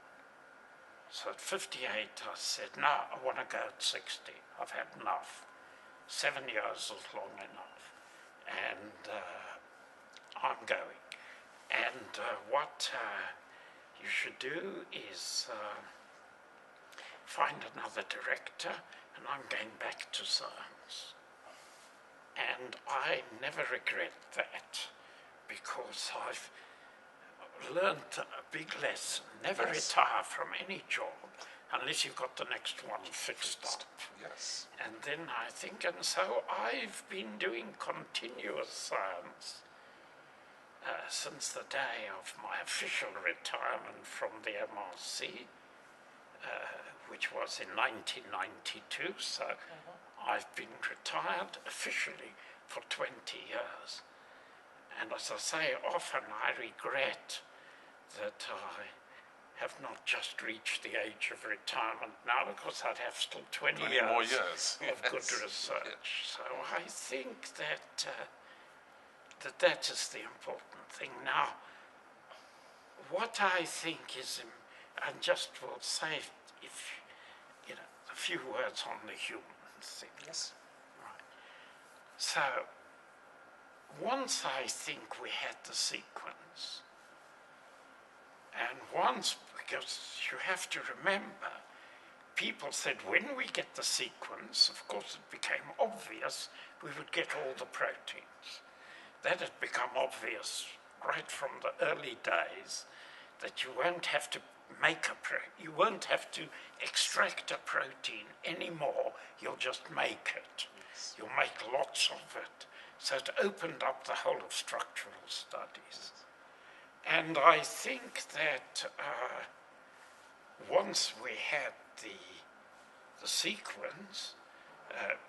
So at 58 I said, no, I want to go at 60. I've had enough. 7 years is long enough. And I'm going. And what you should do is find another director, and I'm going back to science. And I never regret that, because I've learned a big lesson. Never retire from any job unless you've got the next one fixed up. And then I think, and so I've been doing continuous science since the day of my official retirement from the MRC, which was in 1992. So I've been retired officially for 20 years. And as I say, often I regret that I have not just reached the age of retirement now, because I'd have still 20 more years of good research. So I think that that is the important thing. Now, what I think is, and just will say, if a few words on the human thing. Right. So, once I think we had the sequence, and once, because you have to remember, people said when we get the sequence, of course it became obvious we would get all the proteins. That had become obvious right from the early days, that you won't have to you won't have to extract a protein anymore, you'll just make it. You'll make lots of it. So it opened up the whole of structural studies. And I think that once we had the sequence,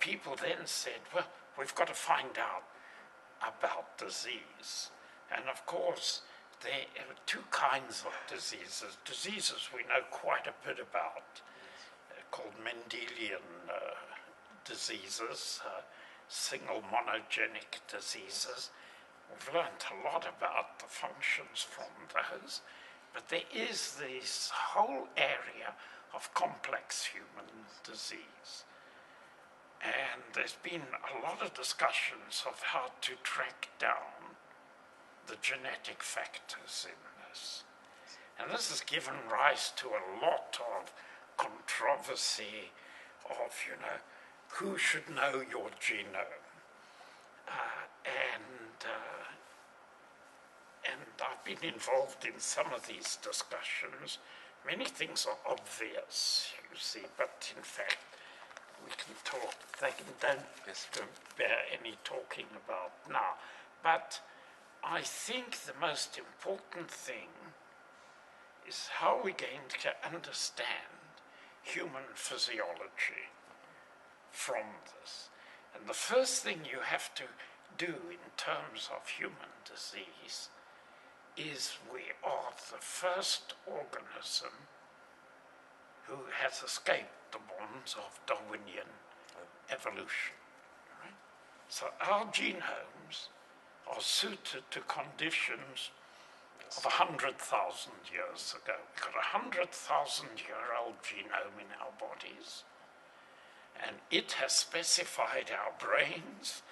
people then said, well, we've got to find out about disease. And of course, there are two kinds of diseases. Diseases we know quite a bit about, called Mendelian diseases, single monogenic diseases. We've learned a lot about the functions from those, but there is this whole area of complex human disease. And there's been a lot of discussions of how to track down the genetic factors in this. And this has given rise to a lot of controversy of, who should know your genome. And I've been involved in some of these discussions. Many things are obvious, you see, but in fact, we can talk. They don't bear any talking about now. But I think the most important thing is how we're going to understand human physiology from this. And the first thing you have to do in terms of human disease is we are the first organism who has escaped the bonds of Darwinian evolution. Right? So our genomes are suited to conditions of 100,000 years ago. We've got a 100,000-year-old genome in our bodies, and it has specified our brains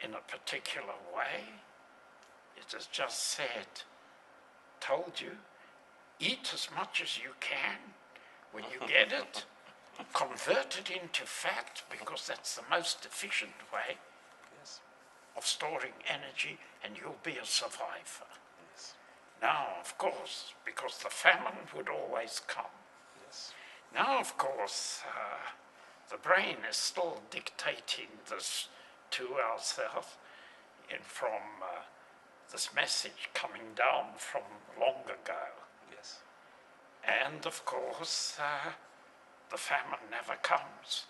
in a particular way. It has just said, told you, eat as much as you can when you get it, convert it into fat, because that's the most efficient way of storing energy, and you'll be a survivor. Yes. Now, of course, because the famine would always come. Yes. Now, of course, the brain is still dictating this to ourselves from this message coming down from long ago. Yes. And, of course, the famine never comes.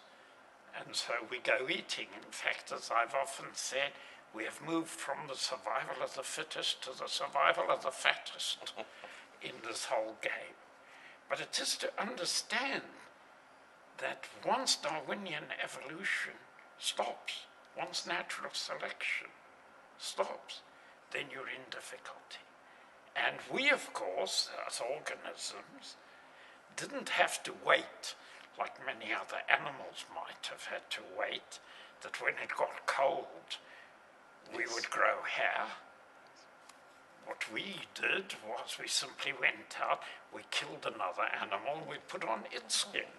And so we go eating. In fact, as I've often said, we have moved from the survival of the fittest to the survival of the fattest in this whole game. But it is to understand that once Darwinian evolution stops, once natural selection stops, then you're in difficulty. And we, of course, as organisms, didn't have to wait like many other animals might have had to wait, that when it got cold, we would grow hair. What we did was we simply went out, we killed another animal, we put on its skin.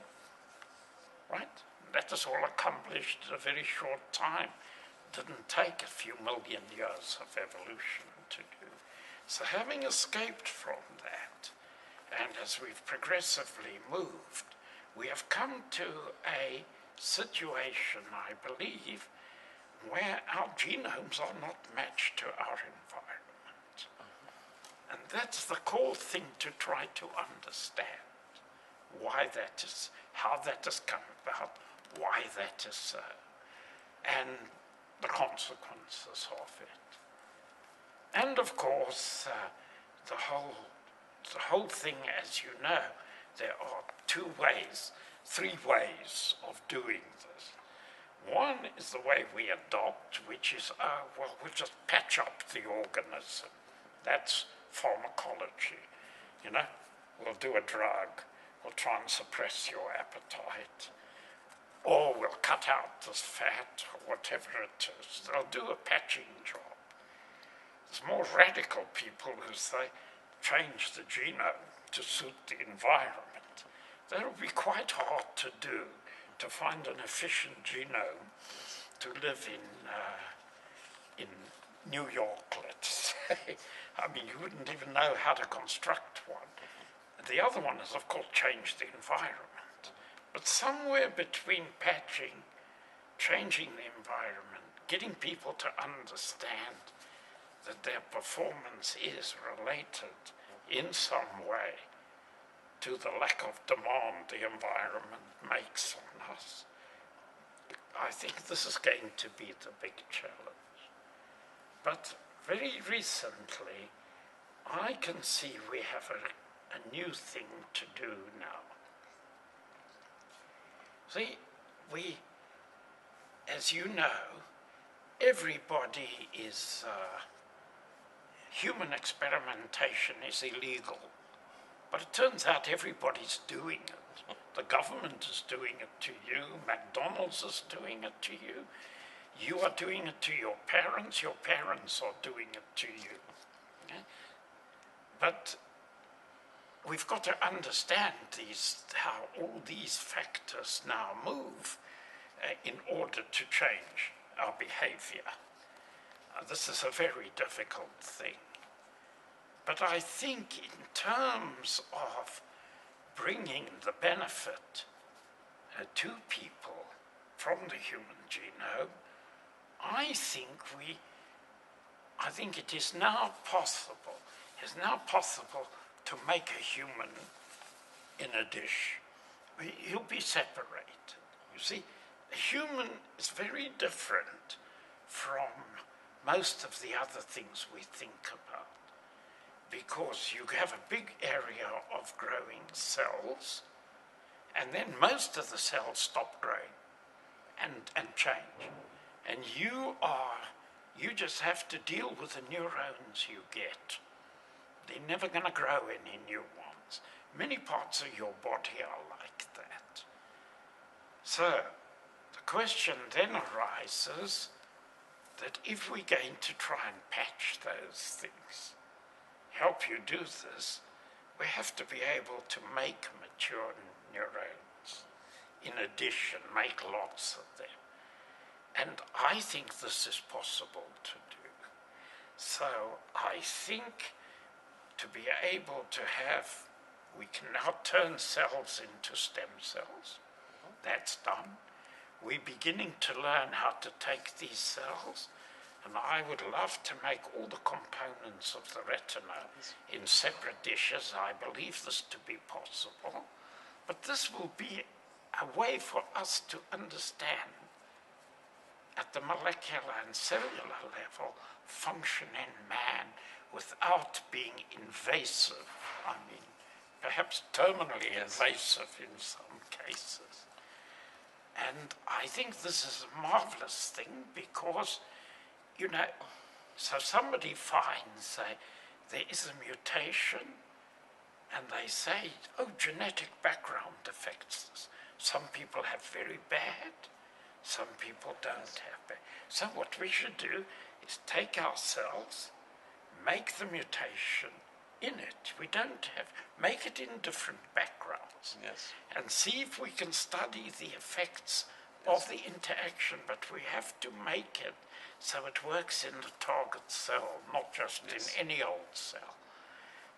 Right? That is all accomplished in a very short time. Didn't take a few million years of evolution to do. So having escaped from that, and as we've progressively moved, we have come to a situation, I believe, where our genomes are not matched to our environment. And that's the core thing to try to understand. Why that is, how that has come about, why that is so, and the consequences of it. And of course, the whole thing, as you know, there are three ways of doing this. One is the way we adopt, which is, we'll just patch up the organism. That's pharmacology. We'll do a drug, we'll try and suppress your appetite, or we'll cut out this fat, or whatever it is. They'll do a patching job. There's more radical people who say, change the genome to suit the environment. that'll be quite hard to do, to find an efficient genome to live in New York, let's say. I mean, you wouldn't even know how to construct one. The other one is, of course, change the environment. But somewhere between patching, changing the environment, getting people to understand that their performance is related in some way to the lack of demand the environment makes on us, I think this is going to be the big challenge. But very recently, I can see we have a new thing to do now. See, as you know, everybody is, human experimentation is illegal. But it turns out everybody's doing it. The government is doing it to you, McDonald's is doing it to you, you are doing it to your parents are doing it to you. Okay? But we've got to understand how all these factors now move in order to change our behavior. This is a very difficult thing. But I think in terms of bringing the benefit to people from the human genome, I think it is now possible. It's now possible to make a human in a dish. He'll be separated. You see, a human is very different from most of the other things we think about, because you have a big area of growing cells, and then most of the cells stop growing and change. And you just have to deal with the neurons you get. They're never going to grow any new ones. Many parts of your body are like that. So the question then arises that if we're going to try and patch those things, help you do this, we have to be able to make mature neurons in addition, make lots of them. And I think this is possible to do. So I think to be able to have, we can now turn cells into stem cells. That's done. We're beginning to learn how to take these cells, and I would love to make all the components of the retina in separate dishes. I believe this to be possible. But this will be a way for us to understand at the molecular and cellular level function in man without being invasive. I mean, perhaps terminally invasive in some cases. And I think this is a marvelous thing because, you know, so somebody finds there is a mutation and they say, oh, genetic background affects this. Some people have very bad, some people don't have bad. So what we should do is take our cells, make the mutation in it. We don't have, make it in different backgrounds. Yes. And see if we can study the effects of the interaction, but we have to make it so it works in the target cell, not just in any old cell.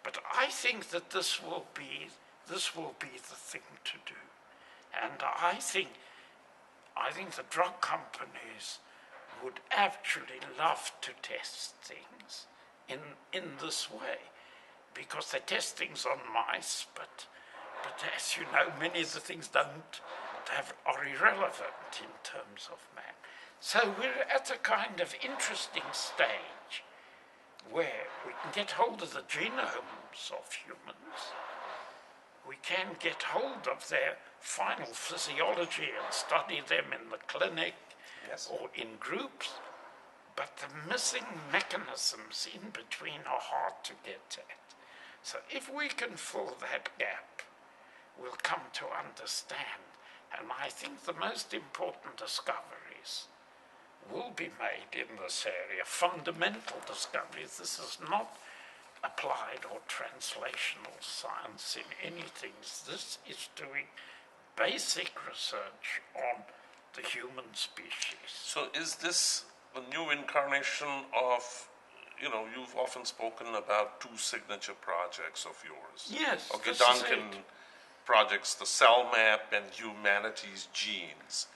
But I think that this will be the thing to do. And I think the drug companies would actually love to test things in this way, because they test things on mice, but as you know, many of the things are irrelevant in terms of man. So we're at a kind of interesting stage where we can get hold of the genomes of humans, we can get hold of their final physiology and study them in the clinic or in groups, but the missing mechanisms in between are hard to get at. So if we can fill that gap, we'll come to understand. And I think the most important discoveries will be made in this area, fundamental discoveries. This is not applied or translational science in anything. This is doing basic research on the human species. So is this a new incarnation of, you've often spoken about 2 signature projects of yours. Yes, Okay, this is Duncan it. projects, the Cell Map and Humanity's Genes.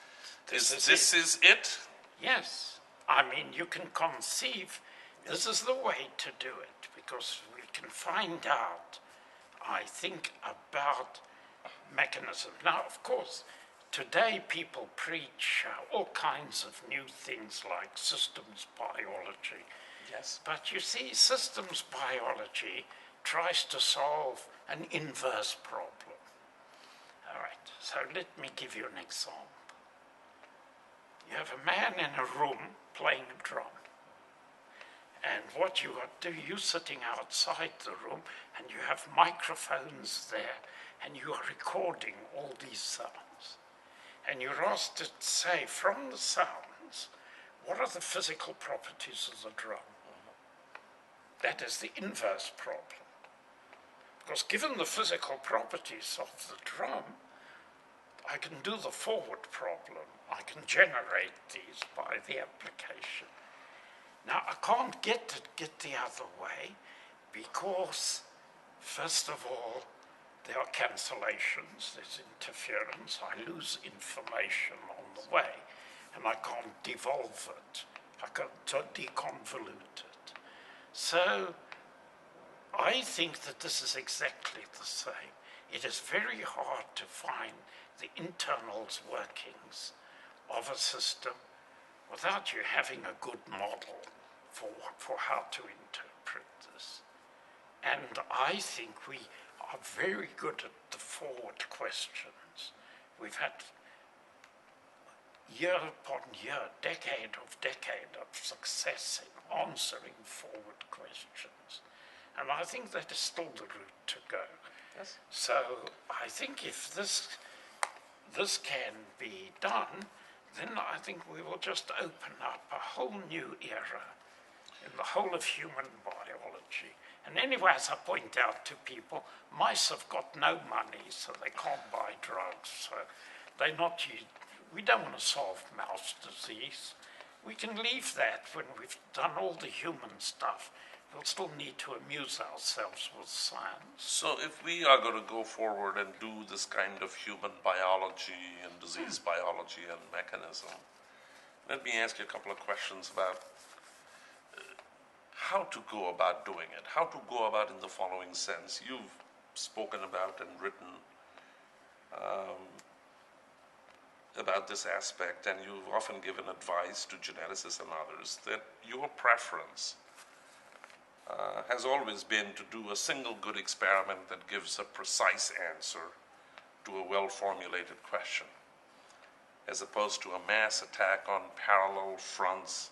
This is it? Yes. I mean, you can conceive, this is the way to do it, because we can find out, I think, about mechanism. Now, of course, today people preach all kinds of new things like systems biology. Yes. But you see, systems biology tries to solve an inverse problem. All right, so let me give you an example. You have a man in a room playing a drum. And what you are doing, you're sitting outside the room and you have microphones there and you are recording all these sounds. And you're asked to say from the sounds, what are the physical properties of the drum? That is the inverse problem. Because given the physical properties of the drum, I can do the forward problem. I can generate these by the application. Now, I can't get the other way because, first of all, there are cancellations, there's interference, I lose information on the way, and I can't devolve it, I can't deconvolute it. So, I think that this is exactly the same. It is very hard to find the internals workings of a system without you having a good model for how to interpret this. And I think we are very good at the forward questions. We've had year upon year, decade of success in answering forward questions. And I think that is still the route to go. Yes. So I think if this can be done, then I think we will just open up a whole new era in the whole of human biology. And anyway, as I point out to people, mice have got no money, so they can't buy drugs. So we don't want to solve mouse disease. We can leave that when we've done all the human stuff. We'll still need to amuse ourselves with science. So if we are going to go forward and do this kind of human biology and disease biology and mechanism, let me ask you a couple of questions about how to go about doing it, how to go about in the following sense. You've spoken about and written about this aspect, and you've often given advice to geneticists and others that your preference has always been to do a single good experiment that gives a precise answer to a well-formulated question, as opposed to a mass attack on parallel fronts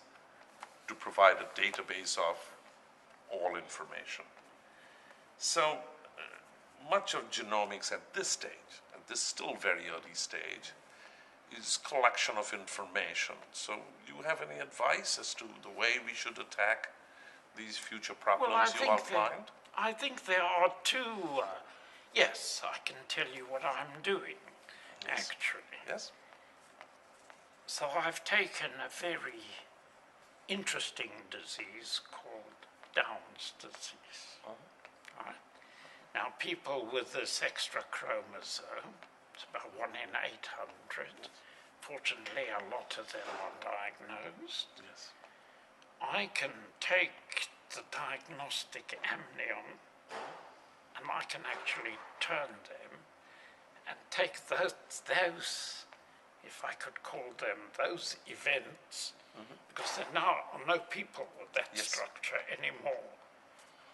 to provide a database of all information. So much of genomics at this stage, at this still very early stage, is collection of information. So do you have any advice as to the way we should attack these future problems you outlined? I think there are two. Yes, I can tell you what I'm doing, Yes. actually. Yes. So I've taken a very interesting disease called Down's disease. Right? Now, people with this extra chromosome, it's about 1 in 800. Fortunately, a lot of them are diagnosed. Yes. I can take the diagnostic amnion and I can actually turn them and take those, if I could call them, those events, because there now are no people with that Yes. structure anymore.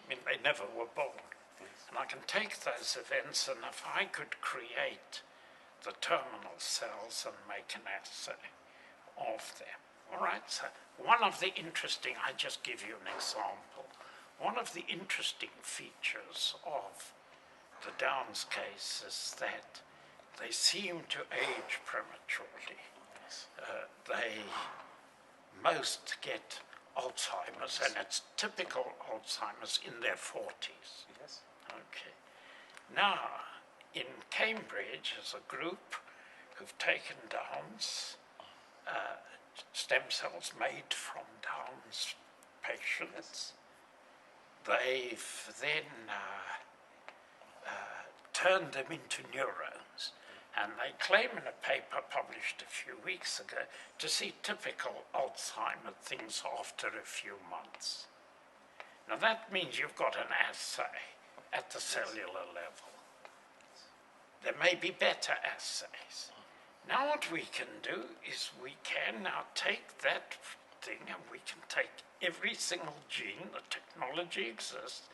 I mean, they never were born. Yes. And I can take those events, and if I could create the terminal cells and make an assay of them. All right, so one of the interesting, I just give you an example, one of the interesting features of the Downs case is that they seem to age prematurely. They most get Alzheimer's, and it's typical Alzheimer's in their 40s. Yes. Okay. Now, in Cambridge, there's a group who've taken Down's stem cells made from Down's patients. They've then turned them into neurons, and they claim in a paper published a few weeks ago to see typical Alzheimer things after a few months. Now that means you've got an assay at the cellular level. There may be better assays. Now what we can do is we can now take that thing and we can take every single gene, the technology exists,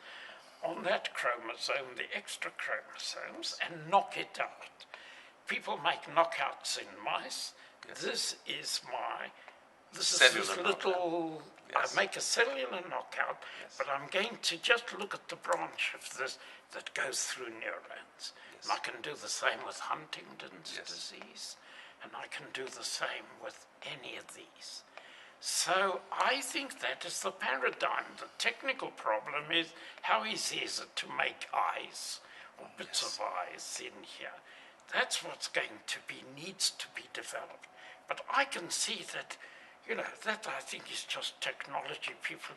on that chromosome, the extra chromosomes, and knock it out. People make knockouts in mice. Yes. This is Cellular this little, Yes. I make a cellular knockout, Yes. but I'm going to just look at the branch of this that goes through neurons. Yes. And I can do the same with Huntington's Yes. disease, and I can do the same with any of these. So I think that is the paradigm. The technical problem is how easy is it to make eyes or bits Yes. of eyes in here. That's what's going to be, needs to be developed. But I can see that, that I think is just technology. People,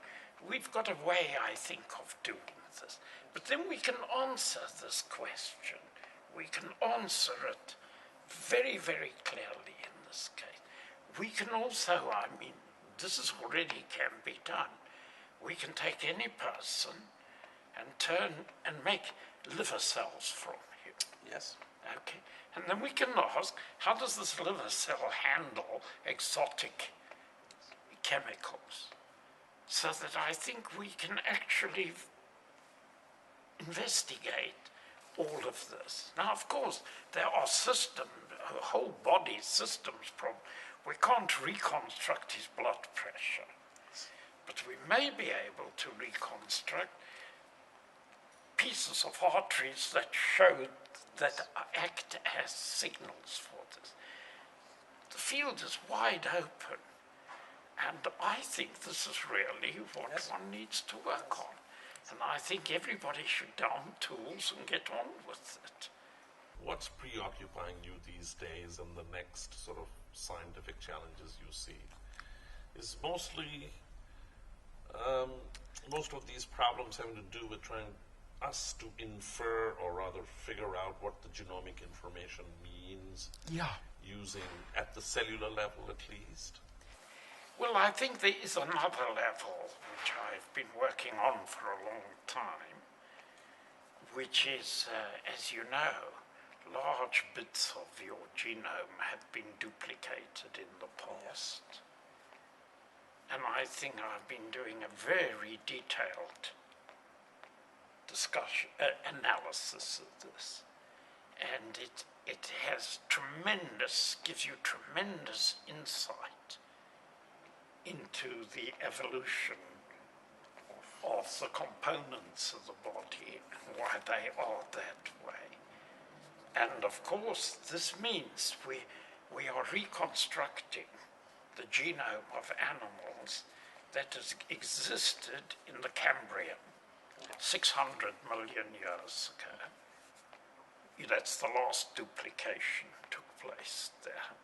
we've got a way, I think, of doing this. But then we can answer this question. We can answer it very, very clearly in this case. We can also, this is already can be done. We can take any person and turn and make liver cells from him. Yes. Okay, and then we can ask, how does this liver cell handle exotic chemicals? So that I think we can actually investigate all of this. Now, of course, there are whole body systems problems. We can't reconstruct his blood pressure, but we may be able to reconstruct pieces of arteries that show that act as signals for this. The field is wide open, and I think this is really what Yes. one needs to work on. And I think everybody should down tools and get on with it. What's preoccupying you these days and the next sort of scientific challenges you see? Is mostly, most of these problems having to do with trying us to infer or rather figure out what the genomic information means, using at the cellular level at least? Well, I think there is another level which I've been working on for a long time, which is, as you know, large bits of your genome have been duplicated in the past. And I think I've been doing a very detailed discussion, analysis of this. And it has gives you tremendous insight into the evolution of the components of the body and why they are that way. And of course, this means we are reconstructing the genome of animals that has existed in the Cambrian 600 million years ago. That's the last duplication took place there.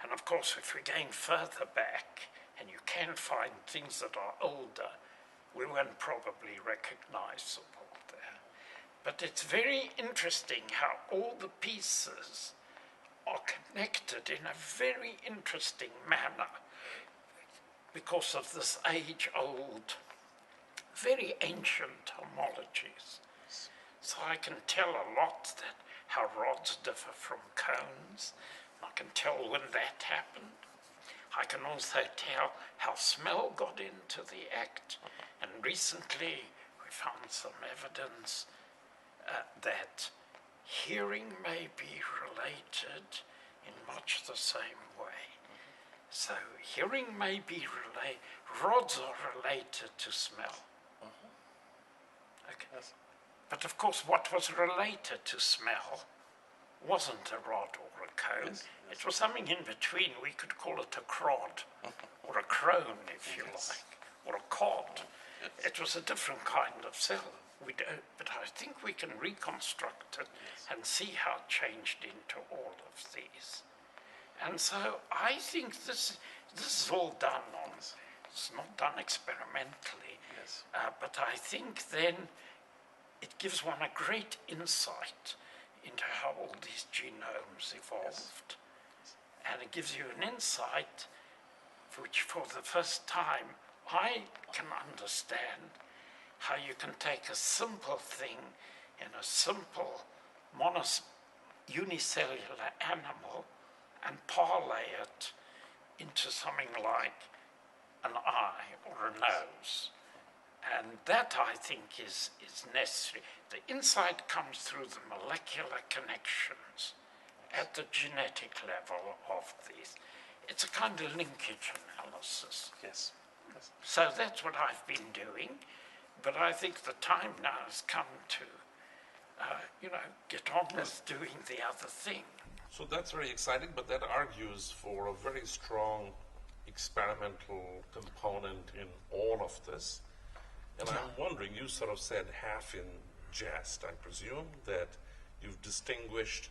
And of course, if we're going further back, and you can find things that are older, we weren't probably recognizable there. But it's very interesting how all the pieces are connected in a very interesting manner because of this age-old, very ancient homologies. So I can tell a lot that how rods differ from cones. I can tell when that happened. I can also tell how smell got into the act. And recently we found some evidence that hearing may be related in much the same way. So hearing may be related, rods are related to smell. Okay. Yes. But of course what was related to smell wasn't a rod or a cone. Yes, yes. It was something in between. We could call it a crod or a crone, if you Yes. like. or a cod. It was a different kind of cell. But I think we can reconstruct it and see how it changed into all of these. And so I think this is all done on, it's not done experimentally, but I think then it gives one a great insight into how all these genomes evolved. And it gives you an insight which for the first time I can understand how you can take a simple thing in a simple unicellular animal and parlay it into something like an eye or a nose. And that, I think, is necessary. The insight comes through the molecular connections at the genetic level of these. It's a kind of linkage analysis. Yes. So that's what I've been doing, but I think the time now has come to, get on with doing the other thing. So that's very exciting, but that argues for a very strong experimental component in all of this. And I'm wondering, you sort of said half in jest, I presume, that you've distinguished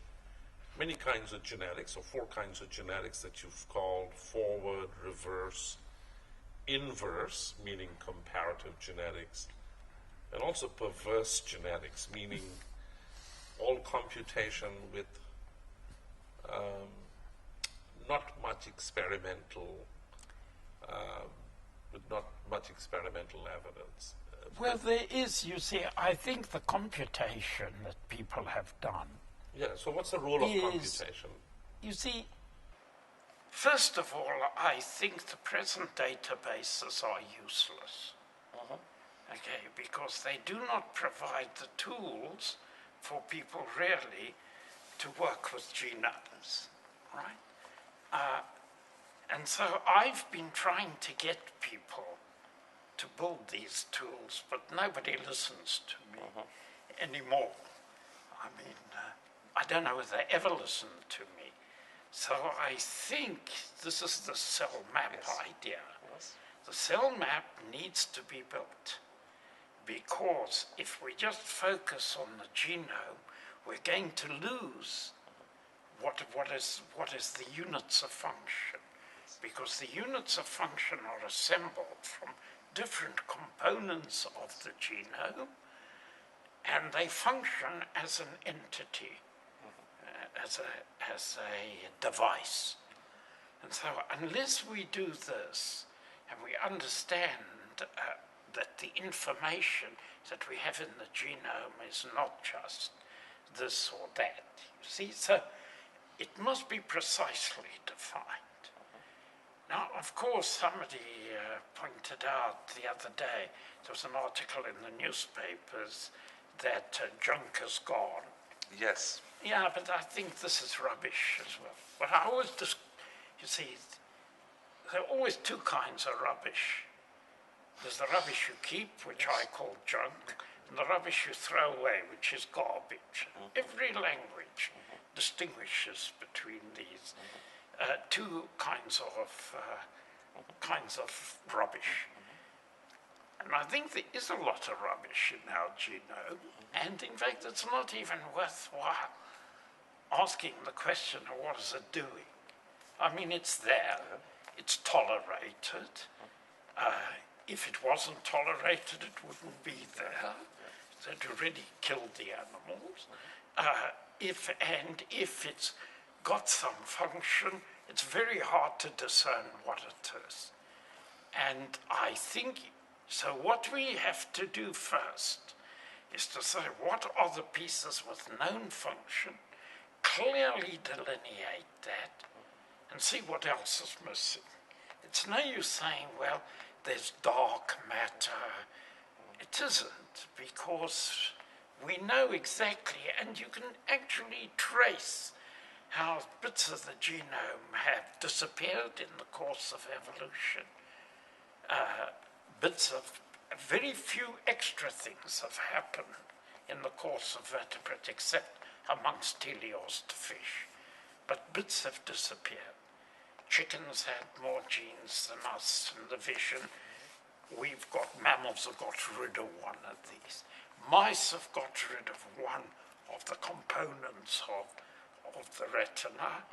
many kinds of genetics, or 4 kinds of genetics that you've called forward, reverse, inverse, meaning comparative genetics, and also perverse genetics, meaning all computation with not much experimental evidence. Well, there is, you see, I think the computation that people have done. Yeah, so what's the role of computation? You see, first of all, I think the present databases are useless. Okay, because they do not provide the tools for people really to work with genomes, right? And so I've been trying to get people to build these tools, but nobody listens to me anymore. I mean, I don't know if they ever listen to me. So I think this is the cell map idea. The cell map needs to be built, because if we just focus on the genome, we're going to lose what is the units of function, because the units of function are assembled from different components of the genome, and they function as an entity, as a device. And so unless we do this, and we understand that the information that we have in the genome is not just this or that, you see, so it must be precisely defined. Now, of course, somebody pointed out the other day, there was an article in the newspapers that junk is gone. Yes. Yeah, but I think this is rubbish as well. But I always you see, there are always 2 kinds of rubbish. There's the rubbish you keep, which I call junk, and the rubbish you throw away, which is garbage. Every language distinguishes between these 2 kinds of rubbish. And I think there is a lot of rubbish in our genome, and in fact it's not even worthwhile asking the question of what is it doing. I mean, it's there, it's tolerated. If it wasn't tolerated, it wouldn't be there. They'd already killed the animals. If it's got some function, it's very hard to discern what it is. And I think, so what we have to do first is to say, what are the pieces with known function, clearly delineate that, and see what else is missing. It's no use saying, well, there's dark matter. It isn't, because we know exactly, and you can actually trace how bits of the genome have disappeared in the course of evolution. Very few extra things have happened in the course of vertebrates, except amongst teleost fish. But bits have disappeared. Chickens had more genes than us in the vision. mammals have got rid of one of these. Mice have got rid of one of the components of the retina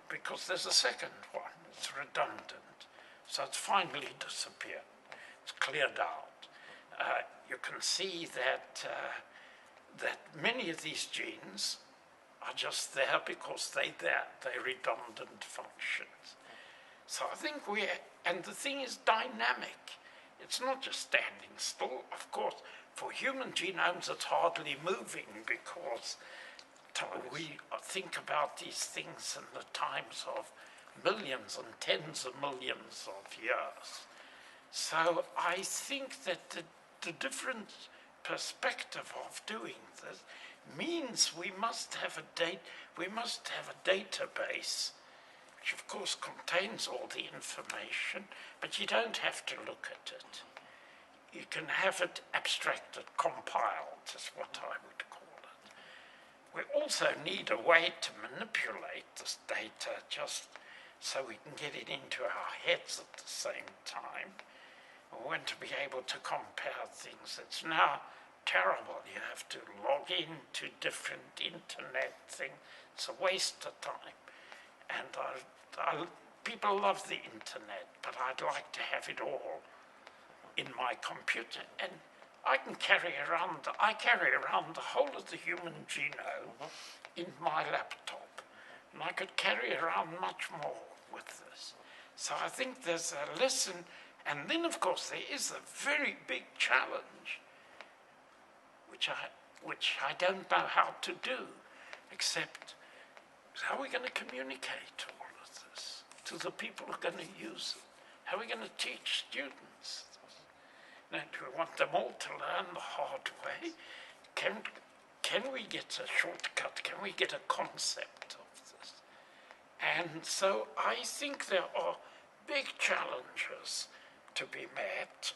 because there's a second one. It's redundant. So it's finally disappeared. It's cleared out. You can see that many of these genes are just there because they're redundant functions. So I think and the thing is dynamic. It's not just standing still. Of course, for human genomes, it's hardly moving because we think about these things in the times of millions and tens of millions of years. So I think that the different perspective of doing this means we must have a database which of course contains all the information, but you don't have to look at it. You can have it abstracted, compiled, is what I would call it. We also need a way to manipulate this data just so we can get it into our heads at the same time. We want to be able to compare things. It's now terrible. You have to log into different internet things. It's a waste of time. And people love the internet, but I'd like to have it all in my computer. And I carry around the whole of the human genome in my laptop. And I could carry around much more with this. So I think there's a lesson. And then, of course, there is a very big challenge, which I don't know how to do, except how are we going to communicate all of this to the people who are going to use it? How are we going to teach students? Now, do we want them all to learn the hard way? Can we get a shortcut? Can we get a concept of this? And so I think there are big challenges to be met,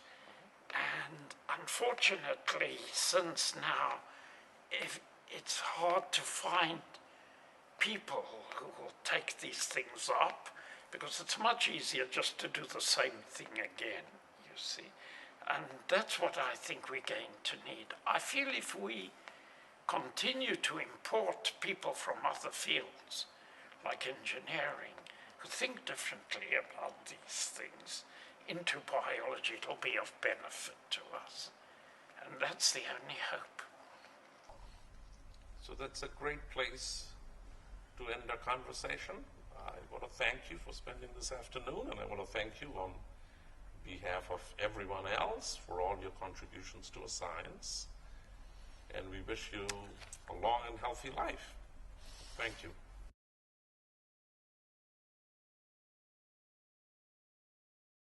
and unfortunately, since now, it's hard to find people who will take these things up, because it's much easier just to do the same thing again, you see. And that's what I think we're going to need. I feel if we continue to import people from other fields, like engineering, who think differently about these things, into biology, it'll be of benefit to us. And that's the only hope. So that's a great place to end our conversation. I want to thank you for spending this afternoon, and I want to thank you on behalf of everyone else for all your contributions to a science. And we wish you a long and healthy life. Thank you.